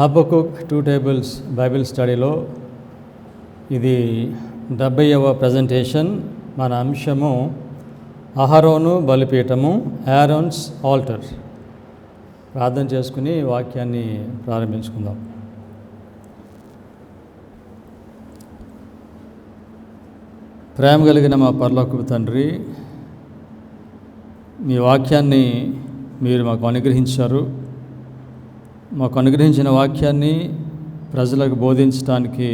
Habakkuk 2 tables Bible స్టడీలో ఇది 70వ presentation. మన అంశము అహరోను బలిపీఠము, ఆరోన్స్ ఆల్టర్. ప్రార్థన చేసుకుని వాక్యాన్ని ప్రారంభించుకుందాం. ప్రేమ కలిగిన మా పరలోకపు తండ్రి, మీ వాక్యాన్ని మీరు మాకు అనుగ్రహించారు. మాకు అనుగ్రహించిన వాక్యాన్ని ప్రజలకు బోధించడానికి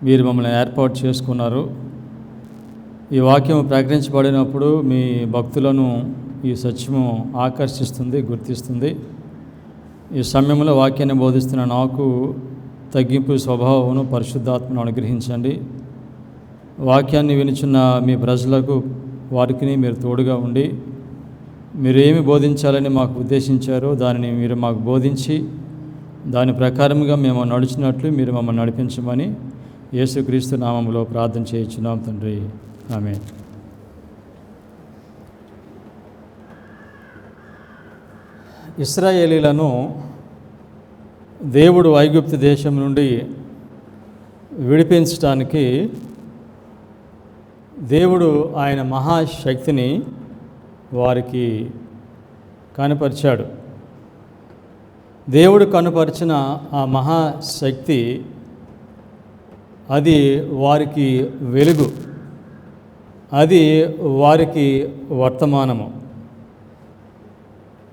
మీరు మమ్మల్ని ఏర్పాటు చేసుకున్నారు. ఈ వాక్యం ప్రకటించబడినప్పుడు మీ భక్తులను ఈ సత్యము ఆకర్షిస్తుంది, గుర్తిస్తుంది. ఈ సమయంలో వాక్యాన్ని బోధిస్తున్న నాకు తగ్గింపు స్వభావమును, పరిశుద్ధాత్మను అనుగ్రహించండి. వాక్యాన్ని వినుచున్న మీ ప్రజలకు వారికి మీరు తోడుగా ఉండి మీరు ఏమి బోధించాలని మాకు ఉద్దేశించారో దానిని మీరు మాకు బోధించి దాని ప్రకారముగా మేము నడిచినట్లు మీరు మమ్మల్ని నడిపించమని యేసుక్రీస్తు నామములో ప్రార్థన చేయించున్నాం తండ్రి, ఆమేన్. ఇశ్రాయేలీలను దేవుడు ఐగుప్తు దేశం నుండి విడిపించడానికి దేవుడు ఆయన మహాశక్తిని వారికి కనపరిచాడు. దేవుడు కనపరిచిన ఆ మహాశక్తి అది వారికి వెలుగు, అది వారికి వర్తమానము.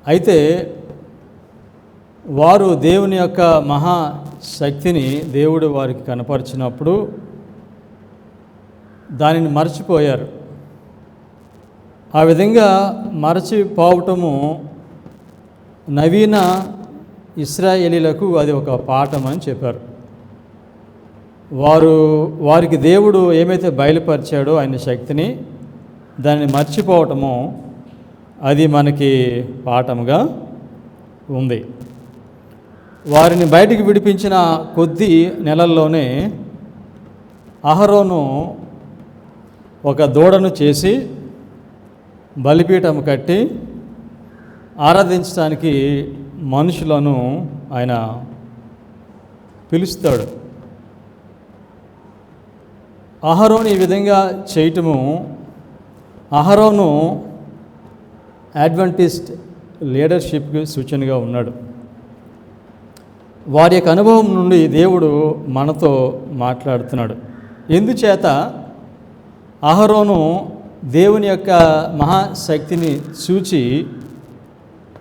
అయితే వారు దేవుని యొక్క మహాశక్తిని దేవుడు వారికి కనపరిచినప్పుడు దానిని మరచిపోయారు. ఆ విధంగా మరచిపోవటము నవీన ఇశ్రాయేలీలకు అది ఒక పాఠం అని చెప్పారు. వారికి దేవుడు ఏమైతే బయలుపరిచాడో ఆయన శక్తిని, దాన్ని మర్చిపోవటము అది మనకి పాఠముగా ఉంది. వారిని బయటికి విడిపించిన కొద్ది నెలల్లోనే అహరోను ఒక దూడను చేసి బలిపీఠం కట్టి ఆరాధించడానికి మనుషులను ఆయన పిలుస్తాడు. అహరోను ఈ విధంగా చేయటము, అహరోను అడ్వెంటిస్ట్ లీడర్షిప్కి సూచనగా ఉన్నాడు. వారి యొక్క అనుభవం నుండి దేవుడు మనతో మాట్లాడుతున్నాడు. ఎందుచేత అహరోను దేవుని యొక్క మహాశక్తిని చూచి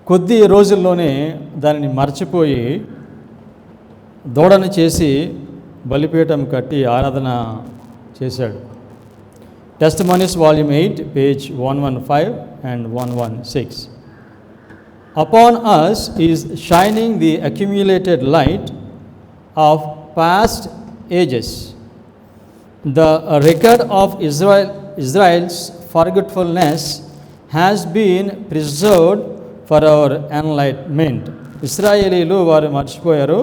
కొద్ది రోజుల్లోనే దానిని మర్చిపోయి దూడను చేసి బలిపీఠం కట్టి ఆరాధన చేశాడు. Testimonies volume 8 page 115 and 116. Upon us is shining the accumulated light of past ages. The record of Israel's forgetfulness has been preserved for our enlightenment. ఇశ్రాయేలీలు వారు మర్చిపోయారు,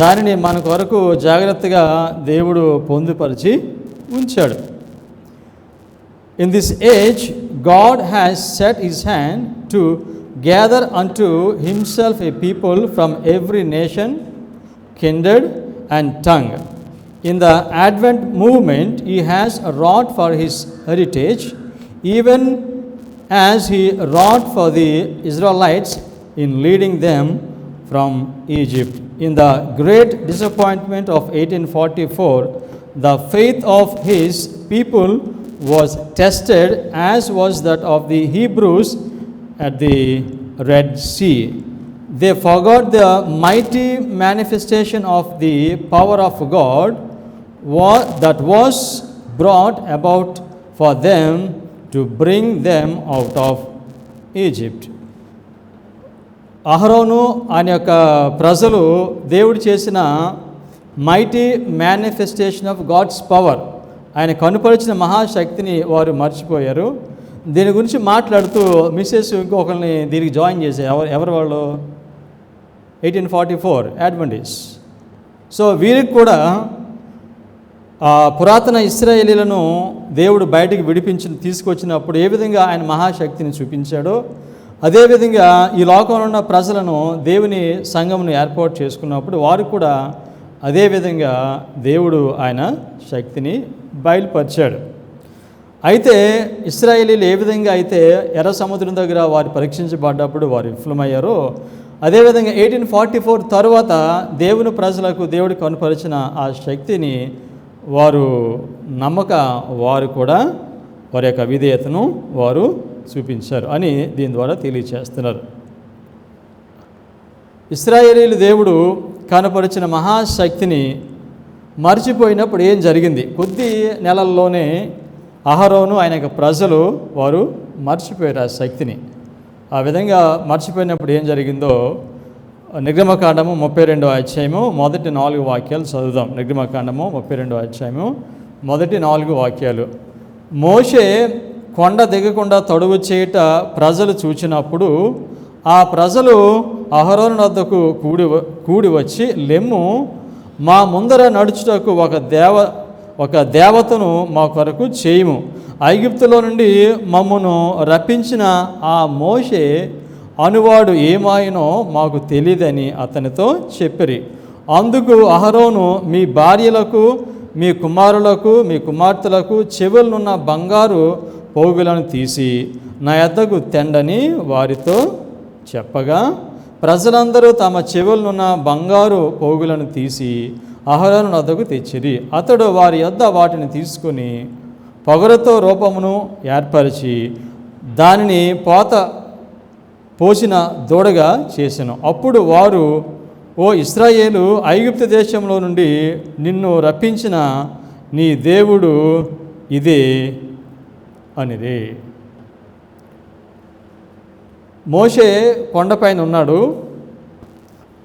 దానిని మన కొరకు జాగ్రత్తగా దేవుడు పొందుపరిచి ఉంచాడు. In this age, God has set his hand to gather unto himself a people from every nation, kindred and tongue. In the Advent movement, he has wrought for his heritage, even as he wrought for the Israelites in leading them from Egypt. In the great disappointment of 1844, the faith of his people was tested, as was that of the Hebrews at the Red Sea. They forgot the mighty manifestation of the power of God that was brought about for them to bring them out of Egypt. అహరోను ఆయన యొక్క ప్రజలు దేవుడు చేసిన mighty manifestation of God's power, ఆయన కనుపరిచిన మహాశక్తిని వారు మర్చిపోయారు. దీని గురించి మాట్లాడుతూ మిస్సెస్ ఇంకొకరిని దీనికి జాయిన్ చేశారు. ఎవరు వాళ్ళు? 1844 అడ్వెంటిస్ట్. సో వీరికి కూడా పురాతన ఇశ్రాయేలీలను దేవుడు బయటికి తీసుకొచ్చినప్పుడు ఏ విధంగా ఆయన మహాశక్తిని చూపించాడో అదేవిధంగా ఈ లోకంలో ఉన్న ప్రజలను దేవుని సంఘమును ఏర్పాటు చేసుకున్నప్పుడు వారు కూడా అదేవిధంగా దేవుడు ఆయన శక్తిని బయలుపరిచాడు. అయితే ఇశ్రాయేలీలు ఏ విధంగా అయితే ఎర్ర సముద్రం దగ్గర వారు పరీక్షించబడ్డప్పుడు వారు విఫలమయ్యారో, అదేవిధంగా 1844 తరువాత దేవుని ప్రజలకు దేవుడు కనుపరిచిన ఆ శక్తిని వారు వారు కూడా వారి యొక్క విధేయతను వారు చూపించారు అని దీని ద్వారా తెలియచేస్తున్నారు. ఇశ్రాయేలీలు దేవుడు కనపరిచిన మహాశక్తిని మర్చిపోయినప్పుడు ఏం జరిగింది? కొద్ది నెలల్లోనే అహరోను ఆయన యొక్క ప్రజలు వారు మర్చిపోయారు ఆ శక్తిని. ఆ విధంగా మర్చిపోయినప్పుడు ఏం జరిగిందో నిర్గమకాండము 32వ అధ్యాయము మొదటి 4 వాక్యాలు చదువుదాం. నిర్గమకాండము 32వ అధ్యాయము మొదటి 4 వాక్యాలు. మోషే కొండ దిగకుండా తడువు చేయుట ప్రజలు చూచినప్పుడు ఆ ప్రజలు అహరోను వద్దకు కూడి వచ్చి, లెమ్ము, మా ముందర నడుచుటకు ఒక దేవతను మా కొరకు చేయుము. ఐగుప్తులో నుండి మమ్మను రప్పించిన ఆ మోషే అనువాడు ఏమాయనో మాకు తెలియదని అతనితో చెప్పిరి. అందుకు అహరోను, మీ భార్యలకు, మీ కుమారులకు, మీ కుమార్తెలకు చెవులనున్న బంగారు పోగులను తీసి నా యొద్దకు తెండని వారితో చెప్పగా, ప్రజలందరూ తమ చెవులనున్న బంగారు పోగులను తీసి అహరోను వద్దకు తెచ్చిరి. అతడు వారి యొద్ద వాటిని తీసుకుని పొగరుతో రూపమును ఏర్పరిచి దానిని పోసిన దూడగా చేసెను. అప్పుడు వారు, ఓ ఇశ్రాయేలు, ఐగుప్తు దేశంలో నుండి నిన్ను రప్పించిన నీ దేవుడు ఇదే అనిది. మోషే కొండపైన ఉన్నాడు.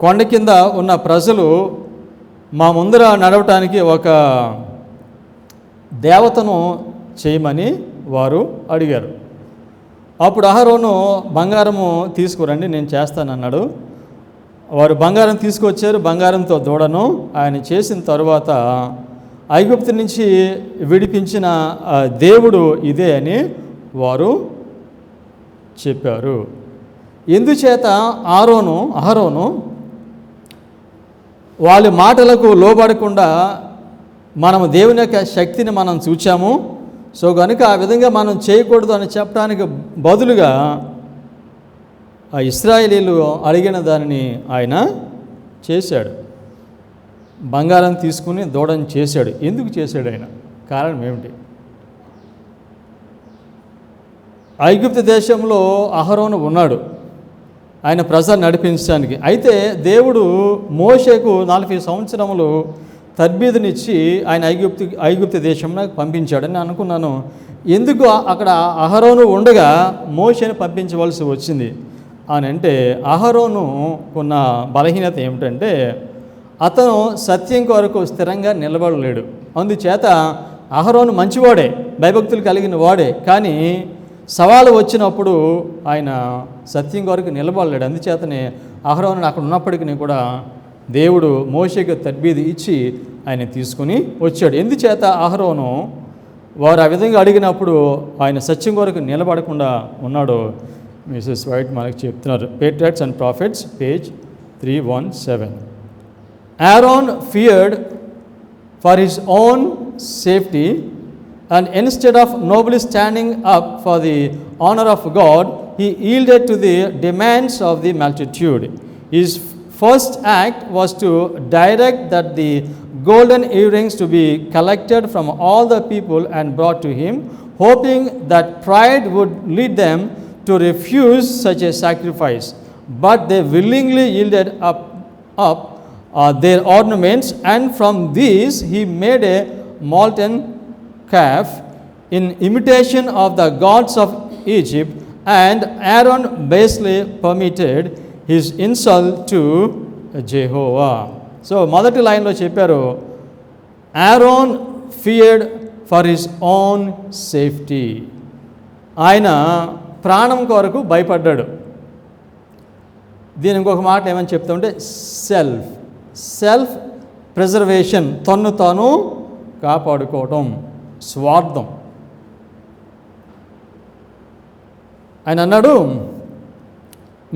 కొండ కింద ఉన్న ప్రజలు మా ముందర నడవటానికి ఒక దేవతను చేయమని వారు అడిగారు. అప్పుడు అహరోను, బంగారము తీసుకురండి, నేను చేస్తానన్నాడు. వారు బంగారం తీసుకొచ్చారు. బంగారంతో దూడను ఆయన చేసిన తరువాత ఐగుప్తు నుంచి విడిపించిన దేవుడు ఇదే అని వారు చెప్పారు. ఎందుచేత అహరోను వాళ్ళ మాటలకు లోబడకుండా మనము దేవుని యొక్క శక్తిని మనం చూచాము, సో కనుక ఆ విధంగా మనం చేయకూడదు అని చెప్పడానికి బదులుగా ఆ ఇశ్రాయేలీలు అడిగిన దానిని ఆయన చేశాడు. బంగారం తీసుకుని దూడని చేశాడు. ఎందుకు చేశాడు ఆయన? కారణం ఏమిటి? ఐగుప్తు దేశంలో అహరోను ఉన్నాడు ఆయన ప్రజలు నడిపించడానికి. అయితే దేవుడు మోషేకు 40 సంవత్సరములు తర్బీదునిచ్చి ఆయన ఐగుప్తు దేశంలో పంపించాడని నేను అనుకున్నాను. ఎందుకు అక్కడ అహరోను ఉండగా మోషేని పంపించవలసి వచ్చింది అని అంటే, అహరోను ఉన్న బలహీనత ఏమిటంటే అతను సత్యం కొరకు స్థిరంగా నిలబడలేడు. అందుచేత అహరోను మంచివాడే, భయభక్తులు కలిగిన వాడే, కానీ సవాలు వచ్చినప్పుడు ఆయన సత్యం కొరకు నిలబడలేడు. అందుచేతనే అహరోను అక్కడ ఉన్నప్పటికీ కూడా దేవుడు మోషేకి తర్బీదు ఇచ్చి ఆయన తీసుకుని వచ్చాడు. ఎందుచేత అహరోను వారు ఆ విధంగా అడిగినప్పుడు ఆయన సత్యం కొరకు నిలబడకుండా ఉన్నాడు. మిసెస్ వైట్ మనకు చెప్తున్నారు. Patriots and profits, page 317. Aaron feared for his own safety, and instead of nobly standing up for the honor of God, he yielded to the demands of the multitude. His first act was to direct that the golden earrings to be collected from all the people and brought to him, hoping that pride would lead them to refuse such a sacrifice. But they willingly yielded up their ornaments, and from these he made a molten calf in imitation of the gods of Egypt, and Aaron basely permitted his insult to Jehovah. So మొదటి లైన్లో చెప్పారు, Aaron feared for his own safety. ఆయన ప్రాణం కొరకు భయపడ్డాడు. దీని ఇంకొక మాట ఏమని చెప్తా ఉంటే సెల్ఫ్ ప్రిజర్వేషన్, తన్ను తాను కాపాడుకోవటం, స్వార్థం. ఆయన అన్నాడు,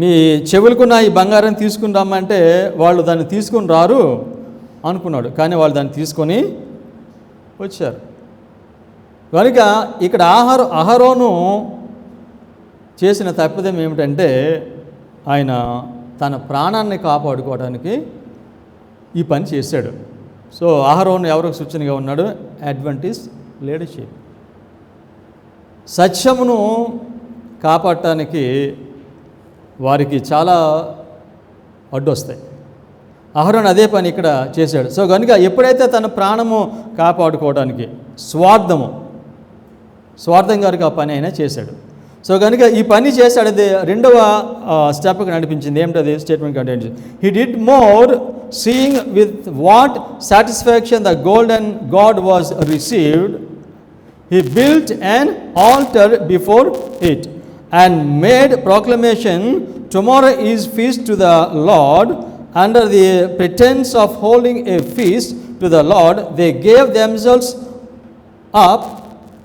మీ చెవులకున్న ఈ బంగారం తీసుకుని రమ్మంటే వాళ్ళు దాన్ని తీసుకుని రారు అనుకున్నాడు. కానీ వాళ్ళు దాన్ని తీసుకొని వచ్చారు. కనుక ఇక్కడ అహరోను చేసిన తప్పిదం ఏమిటంటే ఆయన తన ప్రాణాన్ని కాపాడుకోవడానికి ఈ పని చేశాడు. సో అహరోను ఎవరికి సూచనగా ఉన్నాడు? Adventist leadership. సత్యమును కాపాడటానికి వారికి చాలా అడ్డొస్తాయి. అహరోను అదే పని ఇక్కడ చేశాడు. సో కనుక ఎప్పుడైతే తన ప్రాణము కాపాడుకోవడానికి స్వార్థం గారికి ఆ పని అయినా చేశాడు. సో కనుక ఈ పని చేశాడు. అది రెండవ స్టెప్కి నడిపించింది. ఏమిటది? Statement content. He did more seeing with what satisfaction the golden God was received. He built an altar before it and made proclamation, tomorrow is feast to the Lord. Under the pretense of holding a feast to the Lord, they gave themselves up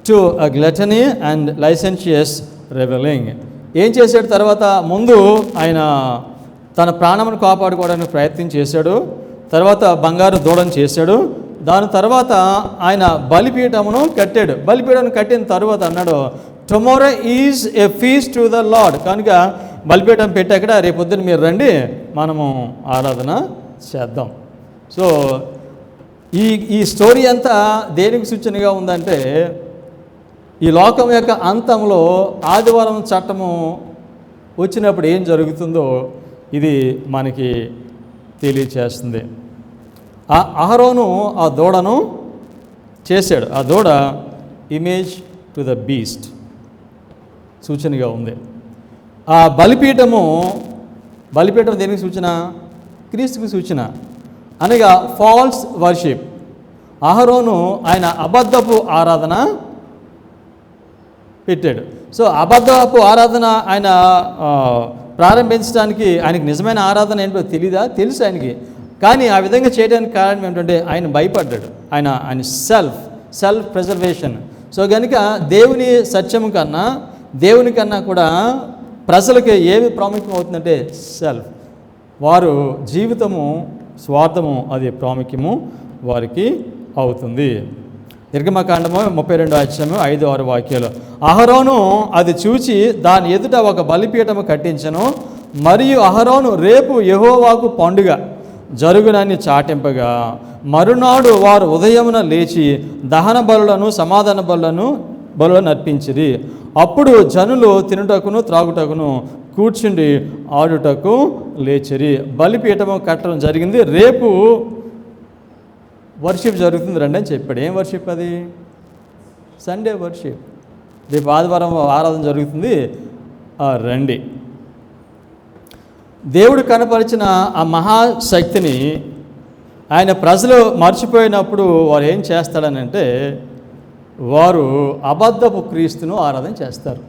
to a gluttony and licentious reveling. ఏం చేశాడు? తర్వాత ముందు ఆయన తన ప్రాణమును కాపాడుకోవడానికి ప్రయత్నం చేశాడు. తర్వాత బంగారు దూడను చేశాడు. దాని తర్వాత ఆయన బలిపీఠమును కట్టాడు. బలిపీఠమును కట్టిన తర్వాత అన్నాడు, tomorrow is a feast to the lord. కనుక బలిపీఠం పెట్టాక రేపొద్దున మీరు రండి, మనము ఆరాధన చేద్దాం. సో ఈ స్టోరీ అంతా దేనికి సూచనగా ఉందంటే, ఈ లోకం యొక్క అంతంలో ఆదివారం చట్టము వచ్చినప్పుడు ఏం జరుగుతుందో ఇది మనకి తెలియచేస్తుంది. అహరోను ఆ దూడను చేశాడు. ఆ దూడ ఇమేజ్ టు ద బీస్ట్ సూచనగా ఉంది. ఆ బలిపీఠం దేనికి సూచన? క్రీస్తుకి సూచన. అనగా ఫాల్స్ వర్షిప్. అహరోను ఆయన అబద్ధపు ఆరాధన పెట్టాడు. సో అబద్ధపు ఆరాధన ఆయన ప్రారంభించడానికి ఆయనకి నిజమైన ఆరాధన ఏంటో తెలీదా? తెలుసు ఆయనకి. కానీ ఆ విధంగా చేయడానికి కారణం ఏంటంటే ఆయన భయపడ్డాడు. ఆయన సెల్ఫ్ ప్రిజర్వేషన్. సో కనుక దేవుని సత్యము కన్నా దేవుని కన్నా కూడా ప్రజలకి ఏమి ప్రాముఖ్యం అవుతుందంటే సెల్ఫ్. వారు జీవితము స్వార్థము అది ప్రాముఖ్యము వారికి అవుతుంది. నిర్గమకాండము 32:5-6 అహరోను అది చూచి దాని ఎదుట ఒక బలిపీఠము కట్టించెను. మరియు అహరోను రేపు యెహోవాకు పండుగ జరుగునని చాటింపగా మరునాడు వారు ఉదయమున లేచి దహన బలులను సమాధాన బలులను అర్పించిరి. అప్పుడు జనులు తినుటకును త్రాగుటకును కూర్చుండి ఆడుటకు లేచిరి. బలిపీఠము కట్టడం జరిగింది. రేపు వర్షిప్ జరుగుతుంది రండి అని చెప్పాడు. ఏం వర్షిప్ అది? Sunday worship. రేపు ఆదివారం ఆరాధన జరుగుతుంది, రండి. దేవుడు కనపరిచిన ఆ మహాశక్తిని ఆయన ప్రజలు మర్చిపోయినప్పుడు వారు ఏం చేస్తాడనంటే వారు అబద్ధపు క్రీస్తును ఆరాధన చేస్తారు.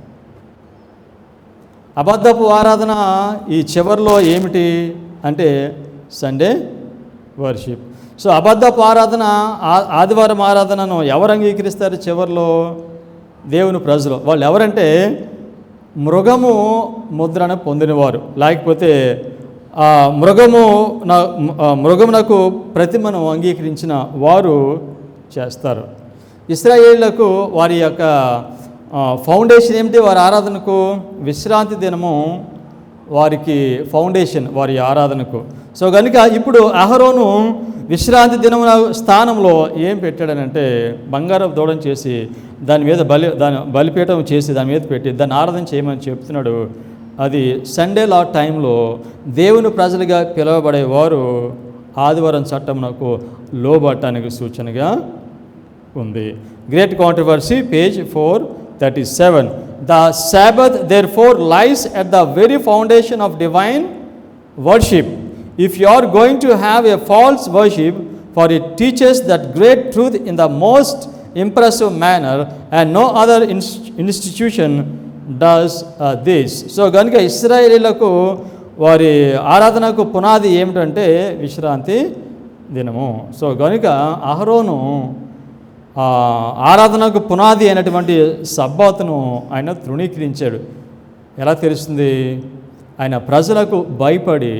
అబద్ధపు ఆరాధన ఈ చివరిలో ఏమిటి అంటే సండే వర్షిప్. సో అబద్ధపు ఆరాధన, ఆదివారం ఆరాధనను ఎవరు అంగీకరిస్తారు చివరిలో? దేవుని ప్రజలు. వాళ్ళు ఎవరంటే మృగము ముద్రను పొందినవారు, లేకపోతే మృగమునకు ప్రతిమను అంగీకరించిన వారు చేస్తారు. ఇశ్రాయేళ్లకు వారి యొక్క ఫౌండేషన్ ఏమిటి? వారి ఆరాధనకు విశ్రాంతి దినము వారికి ఫౌండేషన్ వారి ఆరాధనకు. సో కనుక ఇప్పుడు అహరోను విశ్రాంతి దినమున స్థానంలో ఏం పెట్టాడనంటే బంగారం దూడం చేసి దాని మీద బలిపీఠం చేసి దాని మీద పెట్టి దాన్ని ఆరాధన చేయమని చెప్తున్నాడు. అది సండే లా టైంలో దేవుని ప్రజలుగా పిలువబడేవారు ఆదివారం చట్టమునకు లోబడటానికి సూచనగా ఉంది. Great Controversy, page 437. The Sabbath therefore lies at the very foundation of divine worship. If you are going to have a false worship, for it teaches that great truth in the most impressive manner, and no other institution does this. So కనుక ఇశ్రాయేలీలకు వారి ఆరాధనకు పునాది ఏమిటంటే విశ్రాంతి దినము. So కనుక అహరోను ఆరాధనకు పునాది అయినటువంటి సబ్బాతును ఆయన తృణీకరించాడు. ఎలా తెలుస్తుంది ఆయన ప్రజలకు భయపడి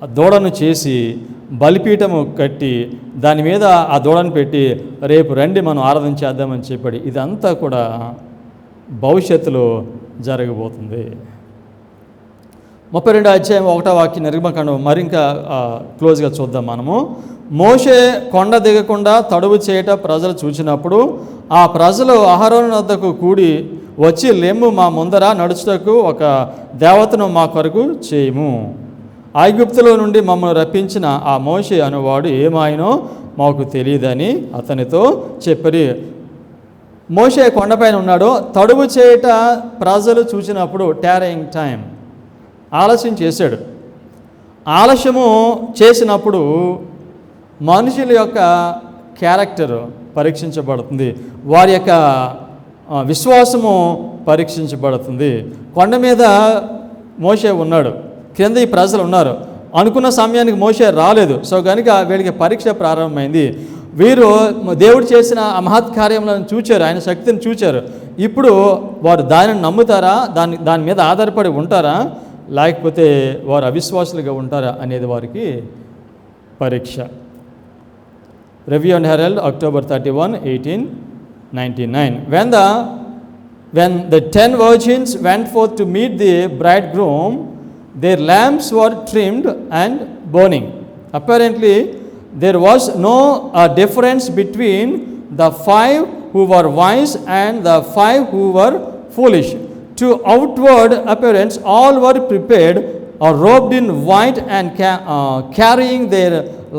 ఆ దూడను చేసి బలిపీఠము కట్టి దాని మీద ఆ దూడను పెట్టి రేపు రండి మనం ఆరాధన చేద్దామని చెప్పాడు. ఇదంతా కూడా భవిష్యత్తులో జరగబోతుంది. 32 అధ్యాయం 1వ వాక్యం నిర్గమకాండం మరింకా క్లోజ్గా చూద్దాం మనము. మోషే కొండ దిగకుండా తడువు చేయట ప్రజలు చూసినప్పుడు ఆ ప్రజలు అహరోను వద్దకు కూడి వచ్చి, లెమ్ము, మా ముందర నడుచుటకు ఒక దేవతను మా కొరకు చేయము. ఐగుప్తులో నుండి మమ్మల్ని రప్పించిన ఆ మోషే అనువాడు ఏమాయనో మాకు తెలియదని అతనితో చెప్పరి. మోషే కొండపైన ఉన్నాడు. తడువు చేయట ప్రజలు చూసినప్పుడు టారింగ్ టైం, ఆలస్యం చేశాడు. ఆలస్యము చేసినప్పుడు మనుషుల యొక్క క్యారెక్టర్ పరీక్షించబడుతుంది, వారి యొక్క విశ్వాసము పరీక్షించబడుతుంది. కొండ మీద మోషే ఉన్నాడు, కింద ఈ ప్రజలు ఉన్నారు. అనుకున్న సమయానికి మోషే రాలేదు. సో కనుక వీళ్ళకి పరీక్ష ప్రారంభమైంది. వీరు దేవుడు చేసిన ఆ మహత్కార్యములను చూచారు, ఆయన శక్తిని చూచారు. ఇప్పుడు వారు దానిని నమ్ముతారా, దాని మీద ఆధారపడి ఉంటారా, లేకపోతే వారు అవిశ్వాసులుగా ఉంటారా అనేది వారికి పరీక్ష. Review and Herald, October 31, 1899. When the 10 virgins went forth to meet the bridegroom, their lamps were trimmed and burning. Apparently, there was no difference between the 5 who were wise and the 5 who were foolish. To outward appearance, all were prepared or robed in white and carrying their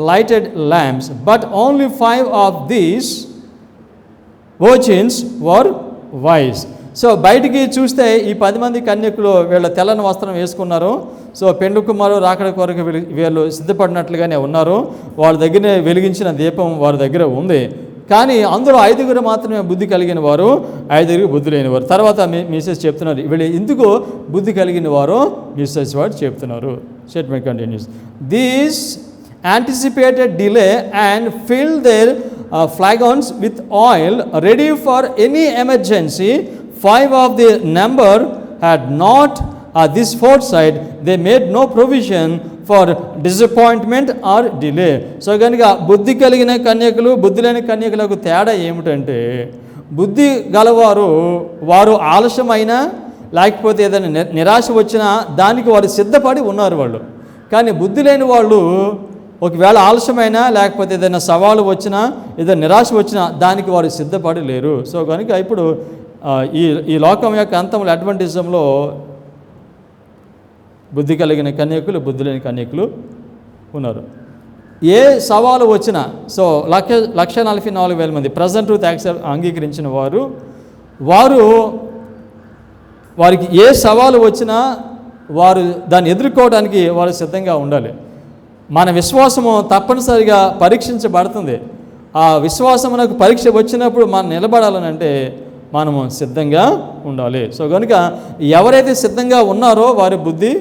lighted lamps. But only 5 of these virgins were wise. So బయటికి చూస్తే ఈ 10 మంది కన్యకులు వీళ్ళ తెల్లని వస్త్రం వేసుకున్నారు. So పెండ్లి కుమారు రాకడ కొరకు వీళ్ళు సిద్ధపడినట్లుగానే ఉన్నారు. వాళ్ళ దగ్గర వెలిగించిన దీపం వారి దగ్గర ఉంది. కానీ అందులో 5గురు మాత్రమే బుద్ధి కలిగిన వారు, 5గురు బుద్ధి లేని వారు. తర్వాత మిసెస్ చెప్తున్నారు, వీళ్ళు ఎందుకు బుద్ధి కలిగిన వారు మిసెస్ వాడు చెప్తున్నారు. Statement continuous. These anticipated delay and filled their flagons with oil ready for any emergency. 5 of the number had not this foresight. They made no provision for disappointment or delay. So కనుక బుద్ధి కలిగిన కన్యకులు, బుద్ధి లేని కన్యకులకు తేడా ఏమిటంటే, బుద్ధి గలవారు వారు ఆలస్యమైనా లేకపోతే ఏదైనా నిరాశ వచ్చినా దానికి వారు సిద్ధపడి ఉన్నారు వాళ్ళు. కానీ బుద్ధి లేని వాళ్ళు ఒకవేళ ఆలస్యమైనా లేకపోతే ఏదైనా సవాలు వచ్చినా ఏదైనా నిరాశ వచ్చినా దానికి వారు సిద్ధపడి లేరు. సో కనుక ఇప్పుడు ఈ లోకం యొక్క అంతముల అడ్వెంటిజంలో బుద్ధి కలిగిన కన్యకులు, బుద్ధి లేని కన్యకులు ఉన్నారు. ఏ సవాలు వచ్చినా, సో 1,44,000 మంది ప్రజెంట్ ట్రూత్ అంగీకరించిన వారికి ఏ సవాలు వచ్చినా వారు దాన్ని ఎదుర్కోవడానికి వారు సిద్ధంగా ఉండాలి. మన విశ్వాసము తప్పనిసరిగా పరీక్షించబడుతుంది. ఆ విశ్వాసమునకు పరీక్ష వచ్చినప్పుడు మనం నిలబడాలనంటే మనము సిద్ధంగా ఉండాలి. సో కనుక ఎవరైతే సిద్ధంగా ఉన్నారో వారి బుద్ధి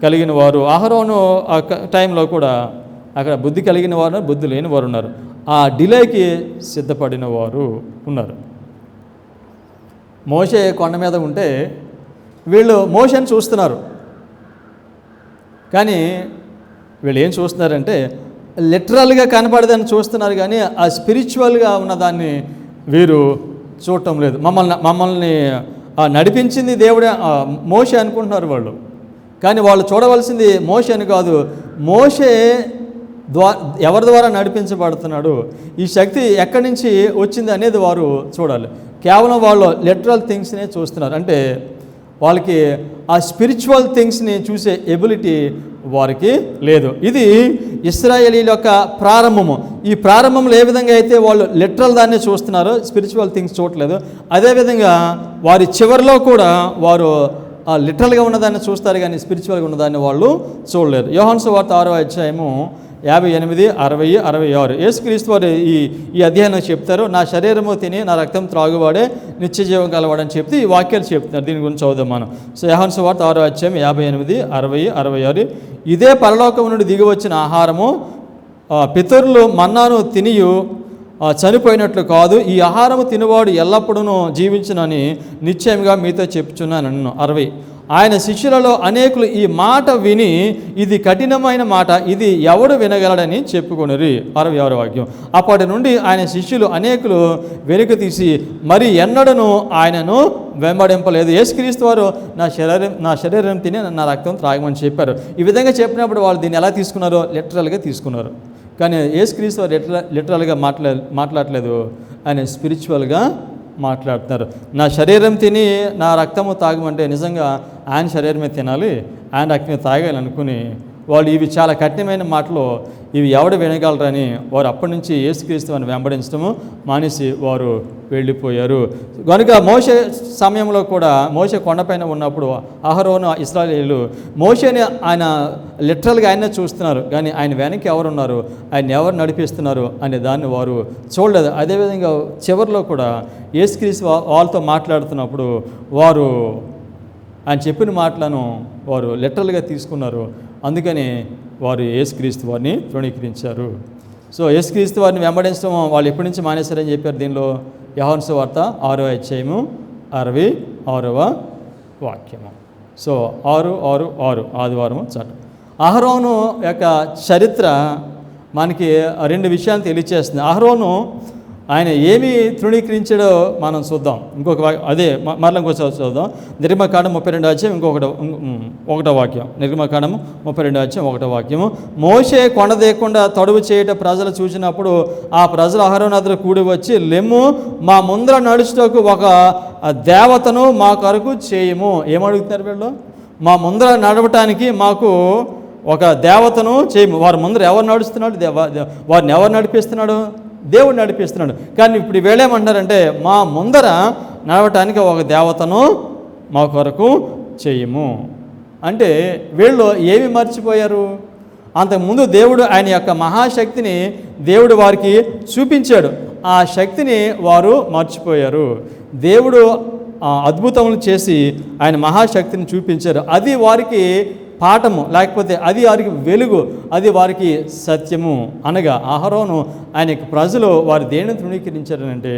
కలిగిన వారు. అహరోను ఆ టైంలో కూడా అక్కడ బుద్ధి కలిగిన వారు, బుద్ధి లేని వారు ఉన్నారు. ఆ డిలేకి సిద్ధపడిన వారు ఉన్నారు. మోషే కొండ మీద ఉంటే వీళ్ళు మోషేని చూస్తున్నారు. కానీ వీళ్ళు ఏం చూస్తున్నారంటే లిటరల్గా కనపడదని చూస్తున్నారు, కానీ ఆ స్పిరిచువల్గా ఉన్నదాన్ని వీరు చూడటం లేదు. మమ్మల్ని నడిపించింది దేవుడే మోషే అనుకుంటున్నారు వాళ్ళు. కానీ వాళ్ళు చూడవలసింది మోషే అని కాదు, మోషే ఎవరి ద్వారా నడిపించబడుతున్నాడు, ఈ శక్తి ఎక్కడి నుంచి వచ్చింది అనేది వారు చూడాలి. కేవలం వాళ్ళు లిటరల్ థింగ్స్నే చూస్తున్నారు. అంటే వాళ్ళకి ఆ స్పిరిచువల్ థింగ్స్ని చూసే ఎబిలిటీ వారికి లేదు. ఇది ఇశ్రాయేలీల యొక్క ప్రారంభము. ఈ ప్రారంభంలో ఏ విధంగా అయితే వాళ్ళు లిటరల్ దాన్ని చూస్తున్నారో, స్పిరిచువల్ థింగ్స్ చూడలేదు, అదేవిధంగా వారి చివరిలో కూడా వారు లిటరల్గా ఉన్నదాన్ని చూస్తారు, కానీ స్పిరిచువల్గా ఉన్నదాన్ని వాళ్ళు చూడలేరు. యోహాను సువార్త 6వ అధ్యాయము 58, 60, 66. యేసుక్రీస్తు వారు ఈ అధ్యాయంలో చెప్తారు, నా శరీరము తిని నా రక్తం త్రాగువాడే నిత్య జీవం కలవాడని చెప్తే ఈ వాక్యాలు చెప్తున్నారు. దీని గురించి చదువుదాం మనం. సో యోహాను సువార్త 6వ అధ్యాయం 58, 60, 66. ఇదే పరలోకం నుండి దిగి వచ్చిన ఆహారము, పితరులు మన్నాను తినియు చనిపోయినట్లు కాదు, ఈ ఆహారము తినవాడు ఎల్లప్పుడూ జీవించునని నిశ్చయంగా మీతో చెప్పుచున్నాను. 60 ఆయన శిష్యులలో అనేకులు ఈ మాట విని ఇది కఠినమైన మాట, ఇది ఎవడు వినగలడని చెప్పుకొనిరి. 66వ వాక్యం. అప్పటి నుండి ఆయన శిష్యులు అనేకులు వెనుక తీసి మరి ఎన్నడను ఆయనను వెంబడింపలేదు. యేసుక్రీస్తు వారు నా శరీరం తిని నా రక్తం త్రాగమని చెప్పారు. ఈ విధంగా చెప్పినప్పుడు వాళ్ళు దీన్ని ఎలా తీసుకున్నారో లిటరల్గా తీసుకున్నారు. కానీ యేసుక్రీస్తు వారు లిటరల్గా మాట్లాడలేదు, ఆయన స్పిరిచువల్గా మాట్లాడుతున్నారు. నా శరీరం తిని నా రక్తము తాగమంటే నిజంగా ఆయన శరీరమే తినాలి, ఆయన రక్తమే తాగాలి అనుకుని వాళ్ళు ఇవి చాలా కఠినమైన మాటలు, ఇవి ఎవడు వినగలరని వారు అప్పటి నుంచి యేసుక్రీస్తుని వెంబడించడము మానేసి వారు వెళ్ళిపోయారు. కనుక మోషే సమయంలో కూడా మోషే కొండపైన ఉన్నప్పుడు అహరోను ఇశ్రాయేలీయులు మోషేని ఆయన లిటరల్గా ఆయనే చూస్తున్నారు, కానీ ఆయన వెనక్కి ఎవరున్నారు, ఆయన ఎవరు నడిపిస్తున్నారు అనే దాన్ని వారు చూడలేదు. అదేవిధంగా చివరిలో కూడా యేసుక్రీస్తు వాళ్ళతో మాట్లాడుతున్నప్పుడు వారు ఆయన చెప్పిన మాటలను వారు లిటరల్గా తీసుకున్నారు. అందుకని వారు యేసుక్రీస్తు వారిని తృణీకరించారు. సో యేసుక్రీస్తు వారిని వెంబడించడం వాళ్ళు ఎప్పటి నుంచి మానేశారని చెప్పారు. దీనిలో యోహాను సువార్త 6వ అధ్యాయము 66వ వాక్యము. సో 6:6 ఆదివారము చట్టం. అహరోను యొక్క చరిత్ర మనకి 2 విషయాలు తెలియచేస్తుంది. అహరోను ఆయన ఏమి తృణీకరించాడో మనం చూద్దాం. మరలా ఇంకోసారి చూద్దాం. నిర్గమకాండం 32వ అధ్యాయం 1వ వాక్యం. నిర్గమకాండం 32వ అధ్యాయం 1వ వాక్యము. మోషే కొండ దేకుండా తడువు చేయట ప్రజలు చూసినప్పుడు ఆ ప్రజలు అహరోను వద్దకు కూడి వచ్చి, లెమ్ము, మా ముందర నడుచుటకు ఒక దేవతను మా కొరకు చేయము. ఏమడుగుతున్నారు వీళ్ళు? మా ముందర నడవటానికి మాకు ఒక దేవతను చేయము. వారి ముందర ఎవరు నడుస్తున్నాడు? వారిని ఎవరు నడిపిస్తున్నాడు? దేవుడు నడిపిస్తున్నాడు. కానీ ఇప్పుడు వీళ్ళేమంటారంటే మా ముందర నడవటానికి ఒక దేవతను మా కొరకు చేయము అంటే వీళ్ళు ఏమి మర్చిపోయారు? అంతకుముందు దేవుడు ఆయన యొక్క మహాశక్తిని దేవుడు వారికి చూపించాడు. ఆ శక్తిని వారు మర్చిపోయారు. దేవుడు అద్భుతములు చేసి ఆయన మహాశక్తిని చూపించారు. అది వారికి పాఠము, లేకపోతే అది వారికి వెలుగు, అది వారికి సత్యము. అనగా అహరోను ఆయన ప్రజలు వారు దేనిని తృణీకరించారనంటే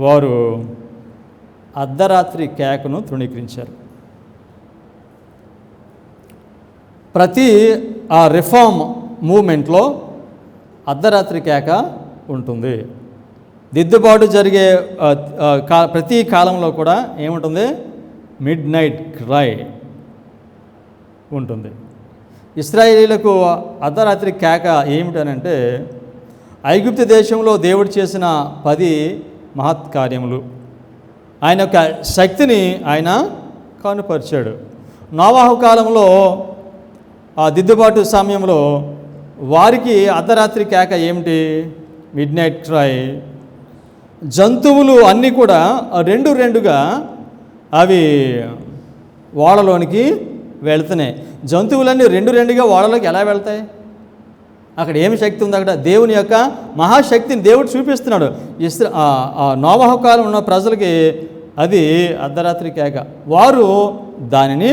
వారు అర్ధరాత్రి కేకను తృణీకరించారు. ప్రతి ఆ రిఫార్మ్ మూమెంట్లో అర్ధరాత్రి కేక ఉంటుంది. దిద్దుబాటు జరిగే ప్రతి కాలంలో కూడా ఏముంటుంది? మిడ్ నైట్ క్రై ఉంటుంది. ఇశ్రాయేలీలకు అర్ధరాత్రి కేక ఏమిటనంటే ఐగుప్తు దేశంలో దేవుడు చేసిన 10 మహత్కార్యములు, ఆయన యొక్క శక్తిని ఆయన కనుపరిచాడు. నోవాహు కాలంలో ఆ దిద్దుబాటు సమయంలో వారికి అర్ధరాత్రి కేక ఏమిటి? Mid night cry. జంతువులు అన్నీ కూడా రెండుగా అవి ఓడలోనికి వెళ్తున్నాయి. జంతువులన్నీ రెండుగా ఓడలోకి ఎలా వెళ్తాయి? అక్కడ ఏమి శక్తి ఉంది? అక్కడ దేవుని యొక్క మహాశక్తిని దేవుడు చూపిస్తున్నాడు. నోవాహు కాలం ఉన్న ప్రజలకి అది అర్ధరాత్రి కేక. వారు దానిని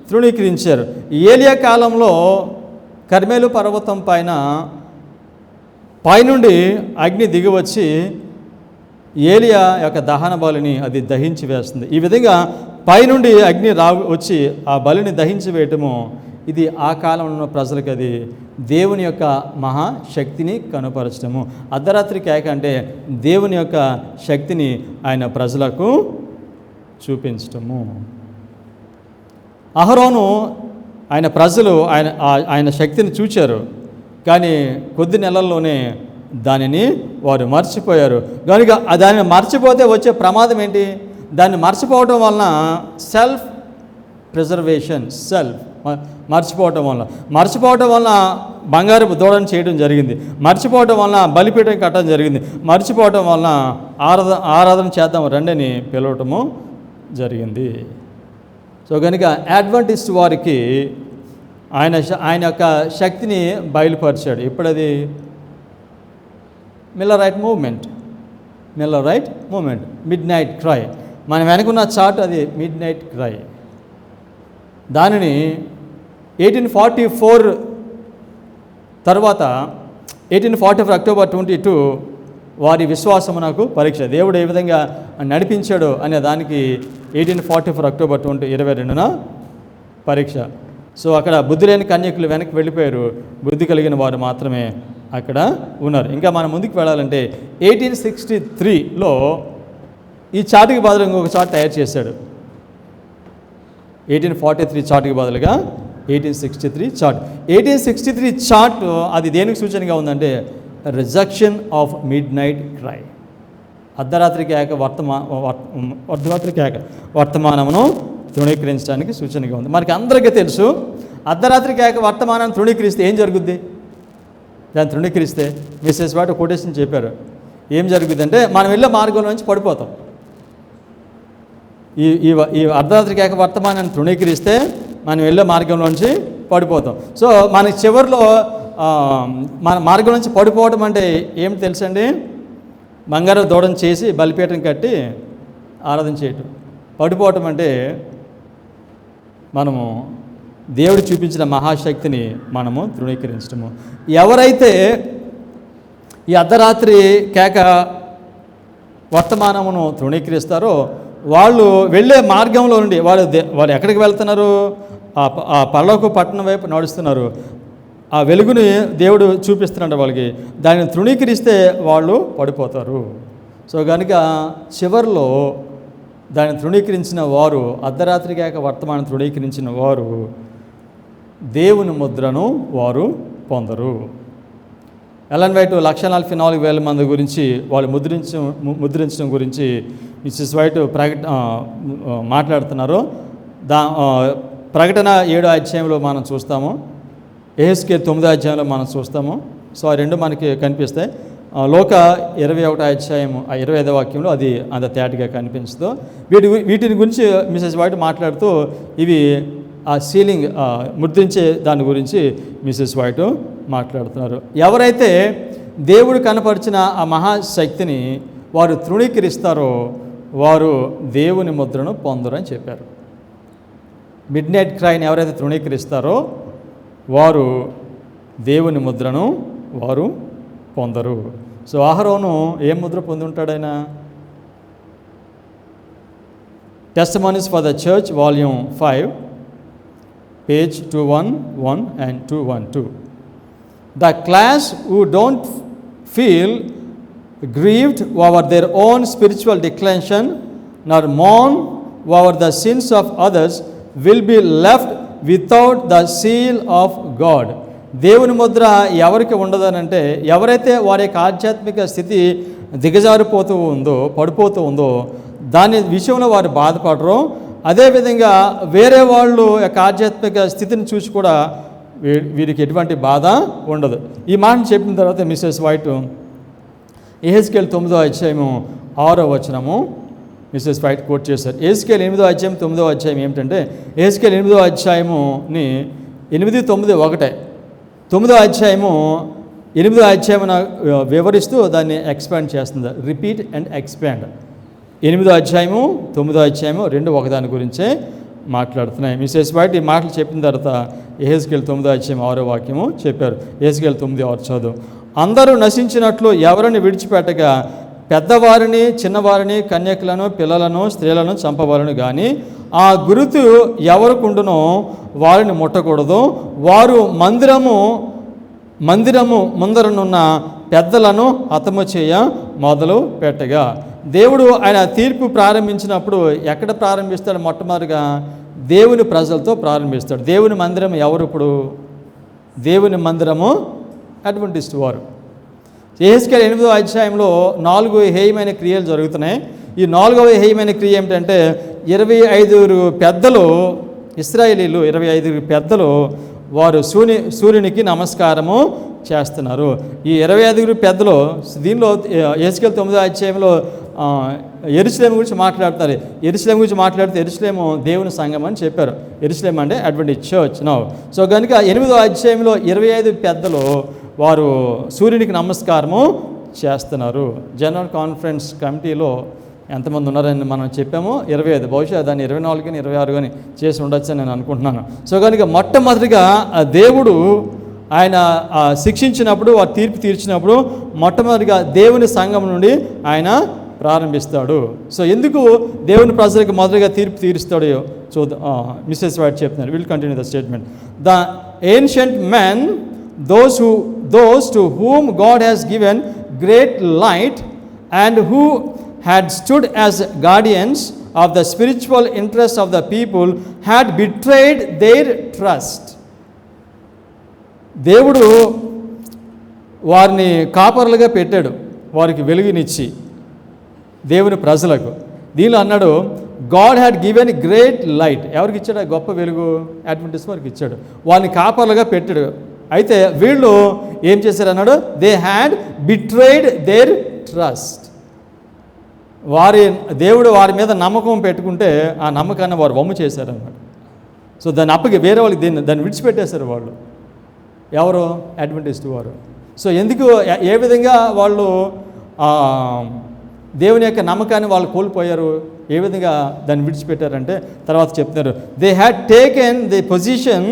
తృణీకరించారు. ఏలియా కాలంలో కర్మేలు పర్వతం పైనుండి అగ్ని దిగివచ్చి ఏలియా యొక్క దహన బలిని అది దహించి వేస్తుంది. ఈ విధంగా పైనుండి అగ్ని వచ్చి ఆ బలిని దహించి వేయటము, ఇది ఆ కాలంలో ప్రజలకు అది దేవుని యొక్క మహాశక్తిని కనుపరచడము. అర్ధరాత్రి కేక అంటే దేవుని యొక్క శక్తిని ఆయన ప్రజలకు చూపించటము. అహరోను ఆయన ప్రజలు ఆయన శక్తిని చూచారు, కానీ కొద్ది నెలల్లోనే దానిని వారు మర్చిపోయారు. కనుక దానిని మర్చిపోతే వచ్చే ప్రమాదం ఏంటి? దాన్ని మర్చిపోవటం వలన సెల్ఫ్ ప్రిజర్వేషన్, మర్చిపోవటం వలన బంగారపు దూడను చేయడం జరిగింది, మర్చిపోవటం వలన బలిపీఠం కట్టడం జరిగింది, మర్చిపోవటం వలన ఆరాధన చేద్దాం రండని పిలవటము జరిగింది. సో కనుక అడ్వెంటిస్ట్ వారికి ఆయన యొక్క శక్తిని బయలుపరిచాడు. ఇప్పుడది మిల్లరైట్ మూవ్మెంట్, మిడ్ నైట్ క్రై. మనం వెనుకున్న చార్ట్ అది మిడ్ నైట్ క్రై. దానిని 1844 తర్వాత 1844 అక్టోబర్ 22 వారి విశ్వాసమునకు పరీక్ష. దేవుడు ఏ విధంగా నడిపించాడో అనే దానికి 1844 అక్టోబర్ 22న పరీక్ష. సో అక్కడ బుద్ధి లేని కన్యకులు వెనక్కి వెళ్ళిపోయారు, బుద్ధి కలిగిన వారు మాత్రమే అక్కడ ఉన్నారు. ఇంకా మనం ముందుకు వెళ్ళాలంటే 1863లో ఈ చాటుకి బదులు ఇంకొక చార్ట్ తయారు చేశాడు. 1843 చార్ట్కి బదులుగా 1863 చార్ట్. 1863 చార్ట్ అది దేనికి సూచనగా ఉందంటే rejection of midnight cry, అర్ధరాత్రి కేక వర్తమానమును తృణీకరించడానికి సూచనగా ఉంది. మనకి అందరికీ తెలుసు అర్ధరాత్రి కేక వర్తమానం తృణీకరిస్తే ఏం జరుగుద్ది. దాన్ని తృణీకరిస్తే మిస్సెస్ వాటి కొటేషన్ చెప్పారు, ఏం జరుగుద్దంటే మనం వెళ్ళే మార్గంలో నుంచి పడిపోతాం. ఈ అర్ధరాత్రి కేక వర్తమానాన్ని తృణీకరిస్తే మనం వెళ్ళే మార్గంలోంచి పడిపోతాం. సో మనకి చివరిలో మన మార్గం నుంచి పడిపోవడం అంటే ఏమిటి తెలుసండి, బంగారం దూడం చేసి బలిపీఠం కట్టి ఆరాధన చేయటం. పడిపోవటం అంటే మనము దేవుడు చూపించిన మహాశక్తిని మనము తృణీకరించడము. ఎవరైతే ఈ అర్ధరాత్రి కేక వర్తమానమును తృణీకరిస్తారో వాళ్ళు వెళ్ళే మార్గంలో నుండి వాళ్ళు ఎక్కడికి వెళ్తున్నారు, ఆ పరలోక పట్టణం వైపు నడుస్తున్నారు. ఆ వెలుగుని దేవుడు చూపిస్తున్నాడు వాళ్ళకి, దాన్ని తృణీకరిస్తే వాళ్ళు పడిపోతారు. సో కనుక చివరిలో దాన్ని తృణీకరించిన వారు, అర్ధరాత్రి కేక వర్తమానం తృణీకరించిన వారు దేవుని ముద్రను వారు పొందరు. ఎలన్ వైట్ 1,44,000 మంది గురించి వాళ్ళు ముద్రించడం గురించి మిస్సెస్ వైట్ మాట్లాడుతున్నారు. ప్రకటన 7వ అధ్యాయంలో మనం చూస్తాము, యెహెజ్కేలు 9వ అధ్యాయంలో మనం చూస్తాము. సో ఆ రెండు మనకి కనిపిస్తాయి. లోక 21వ అధ్యాయం 25వ వాక్యంలో అది అంత తేటగా కనిపించదు. వీటిని గురించి మిస్సెస్ వైట్ మాట్లాడుతూ ఇవి ఆ సీలింగ్ ముద్రించే దాని గురించి మిస్సెస్ వైట్ మాట్లాడుతున్నారు. ఎవరైతే దేవుడు కనపరిచిన ఆ మహాశక్తిని వారు తృణీకరిస్తారో వారు దేవుని ముద్రను పొందరు అని చెప్పారు. మిడ్ నైట్ క్రైని ఎవరైతే తృణీకరిస్తారో వారు దేవుని ముద్రను వారు పొందరు. సో అహరోను ఏం ముద్ర పొంది ఉంటాడైనా? Testimonies for the Church volume 5 page 211 and 212. The class who don't feel grieved over their own spiritual declension nor mourn over the sins of others will be left without the seal of God. దేవుని ముద్ర ఎవరికి ఉండదనంటే ఎవరైతే వారి యొక్క ఆధ్యాత్మిక స్థితి దిగజారిపోతూ ఉందో, పడిపోతూ ఉందో దాని విషయంలో వారు బాధపడరు. అదేవిధంగా వేరే వాళ్ళు యొక్క ఆధ్యాత్మిక స్థితిని చూసి కూడా వీరికి ఎటువంటి బాధ ఉండదు. ఈ మాటను చెప్పిన తర్వాత మిస్సెస్ వైట్ యెహెజ్కేలు 9వ అధ్యాయము 6వ వచనము మిస్సెస్ వైట్ కోట్ చేశారు. యెహెజ్కేలు 8వ అధ్యాయం 9వ అధ్యాయం ఏమిటంటే యెహెజ్కేలు 8వ అధ్యాయముని 8, 9 ఒకటే. 9వ అధ్యాయము 8వ అధ్యాయమున వివరిస్తూ దాన్ని ఎక్స్పాండ్ చేస్తుంది. Repeat and expand. 8వ అధ్యాయము 9వ అధ్యాయము రెండు ఒకదాని గురించే మాట్లాడుతున్నాయి. మిస్సెస్ వైట్ ఈ మాటలు చెప్పిన తర్వాత యెహెజ్కేలు 9వ అధ్యాయం 6వ వాక్యము చెప్పారు. యెహెజ్కేలు 9:6 చదువు. అందరూ నశించినట్లు ఎవరిని విడిచిపెట్టగా పెద్దవారిని, చిన్నవారిని, కన్యకులను, పిల్లలను, స్త్రీలను చంపవాలను కానీ ఆ గురుతు ఎవరికుండునో వారిని ముట్టకూడదు. వారు మందిరము ముందరనున్న పెద్దలను హతము చేయ మొదలు పెట్టగా. దేవుడు ఆయన తీర్పు ప్రారంభించినప్పుడు ఎక్కడ ప్రారంభిస్తాడు? మొట్టమొదటిగా దేవుని ప్రజలతో ప్రారంభిస్తాడు. దేవుని మందిరం ఎవరు? ఇప్పుడు దేవుని మందిరము అడ్వెంటిస్ట్ వారు. యెహెజ్కేలు 8వ అధ్యాయంలో 4 హేయమైన క్రియలు జరుగుతున్నాయి. ఈ 4వ హేయమైన క్రియ ఏమిటంటే 25 పెద్దలు, ఇశ్రాయేలీలు 25 పెద్దలు వారు సూర్యునికి నమస్కారము చేస్తున్నారు. ఈ 25 పెద్దలు దీనిలో యెహెజ్కేలు 9వ అధ్యాయంలో యెరూషలేము గురించి మాట్లాడుతున్నారు. యెరూషలేము గురించి మాట్లాడితే యెరూషలేము దేవుని సంఘం అని చెప్పారు. యెరూషలేము అంటే అడ్వెంటిస్ట్ చర్చ్ నౌ. సో కనుక 8వ అధ్యాయంలో 25 పెద్దలు వారు సూర్యునికి నమస్కారము చేస్తున్నారు. జనరల్ కాన్ఫరెన్స్ కమిటీలో ఎంతమంది ఉన్నారని మనం చెప్పాము? 25. బహుశా దాన్ని 24 కానీ 26 కానీ చేసి ఉండొచ్చు అని నేను అనుకుంటున్నాను. సో కనుక మొట్టమొదటిగా దేవుడు ఆయన శిక్షించినప్పుడు, వారు తీర్పు తీర్చినప్పుడు మొట్టమొదటిగా దేవుని సంఘం నుండి ఆయన ప్రారంభిస్తాడు. సో ఎందుకు దేవుని ప్రజలకు మొదటిగా తీర్పు తీరుస్తాడో చూద్దాం. మిస్సెస్ వైట్ చెప్తున్నారు. Will continue the statement. The ancient men, those to whom God has given great light and who had stood as guardians of the spiritual interests of the people, had betrayed their trust. దేవుడు వారిని కాపరులుగా పెట్టాడు, వారికి వెలుగునిచ్చి దేవుని ప్రజలకు. దీనిలో అన్నాడు, God had given great light. ఎవరికి ఇచ్చాడు ఆ గొప్ప వెలుగు? అడ్వెంటిస్ట్ వారికి ఇచ్చాడు, వారిని కాపరులుగా పెట్టాడు. అయితే వీళ్ళు ఏం చేశారు అన్నాడు, they had betrayed there trust. దేవుడు వారి మీద నమ్మకం పెట్టుకుంటే ఆ నమ్మకాన్ని వారు వమ్ము చేశారన్నమాట. సో దాన్ని అప్పకి వేరే వాళ్ళకి దాన్ని విడిచిపెట్టేశారు వాళ్ళు. ఎవరు? అడ్వెంటిస్ట్ వారు. సో ఎందుకు, ఏ విధంగా వాళ్ళు దేవుని యొక్క నమ్మకాన్ని వాళ్ళు కోల్పోయారు, ఏ విధంగా దాన్ని విడిచిపెట్టారంటే తర్వాత చెప్తున్నారు, they had taken the position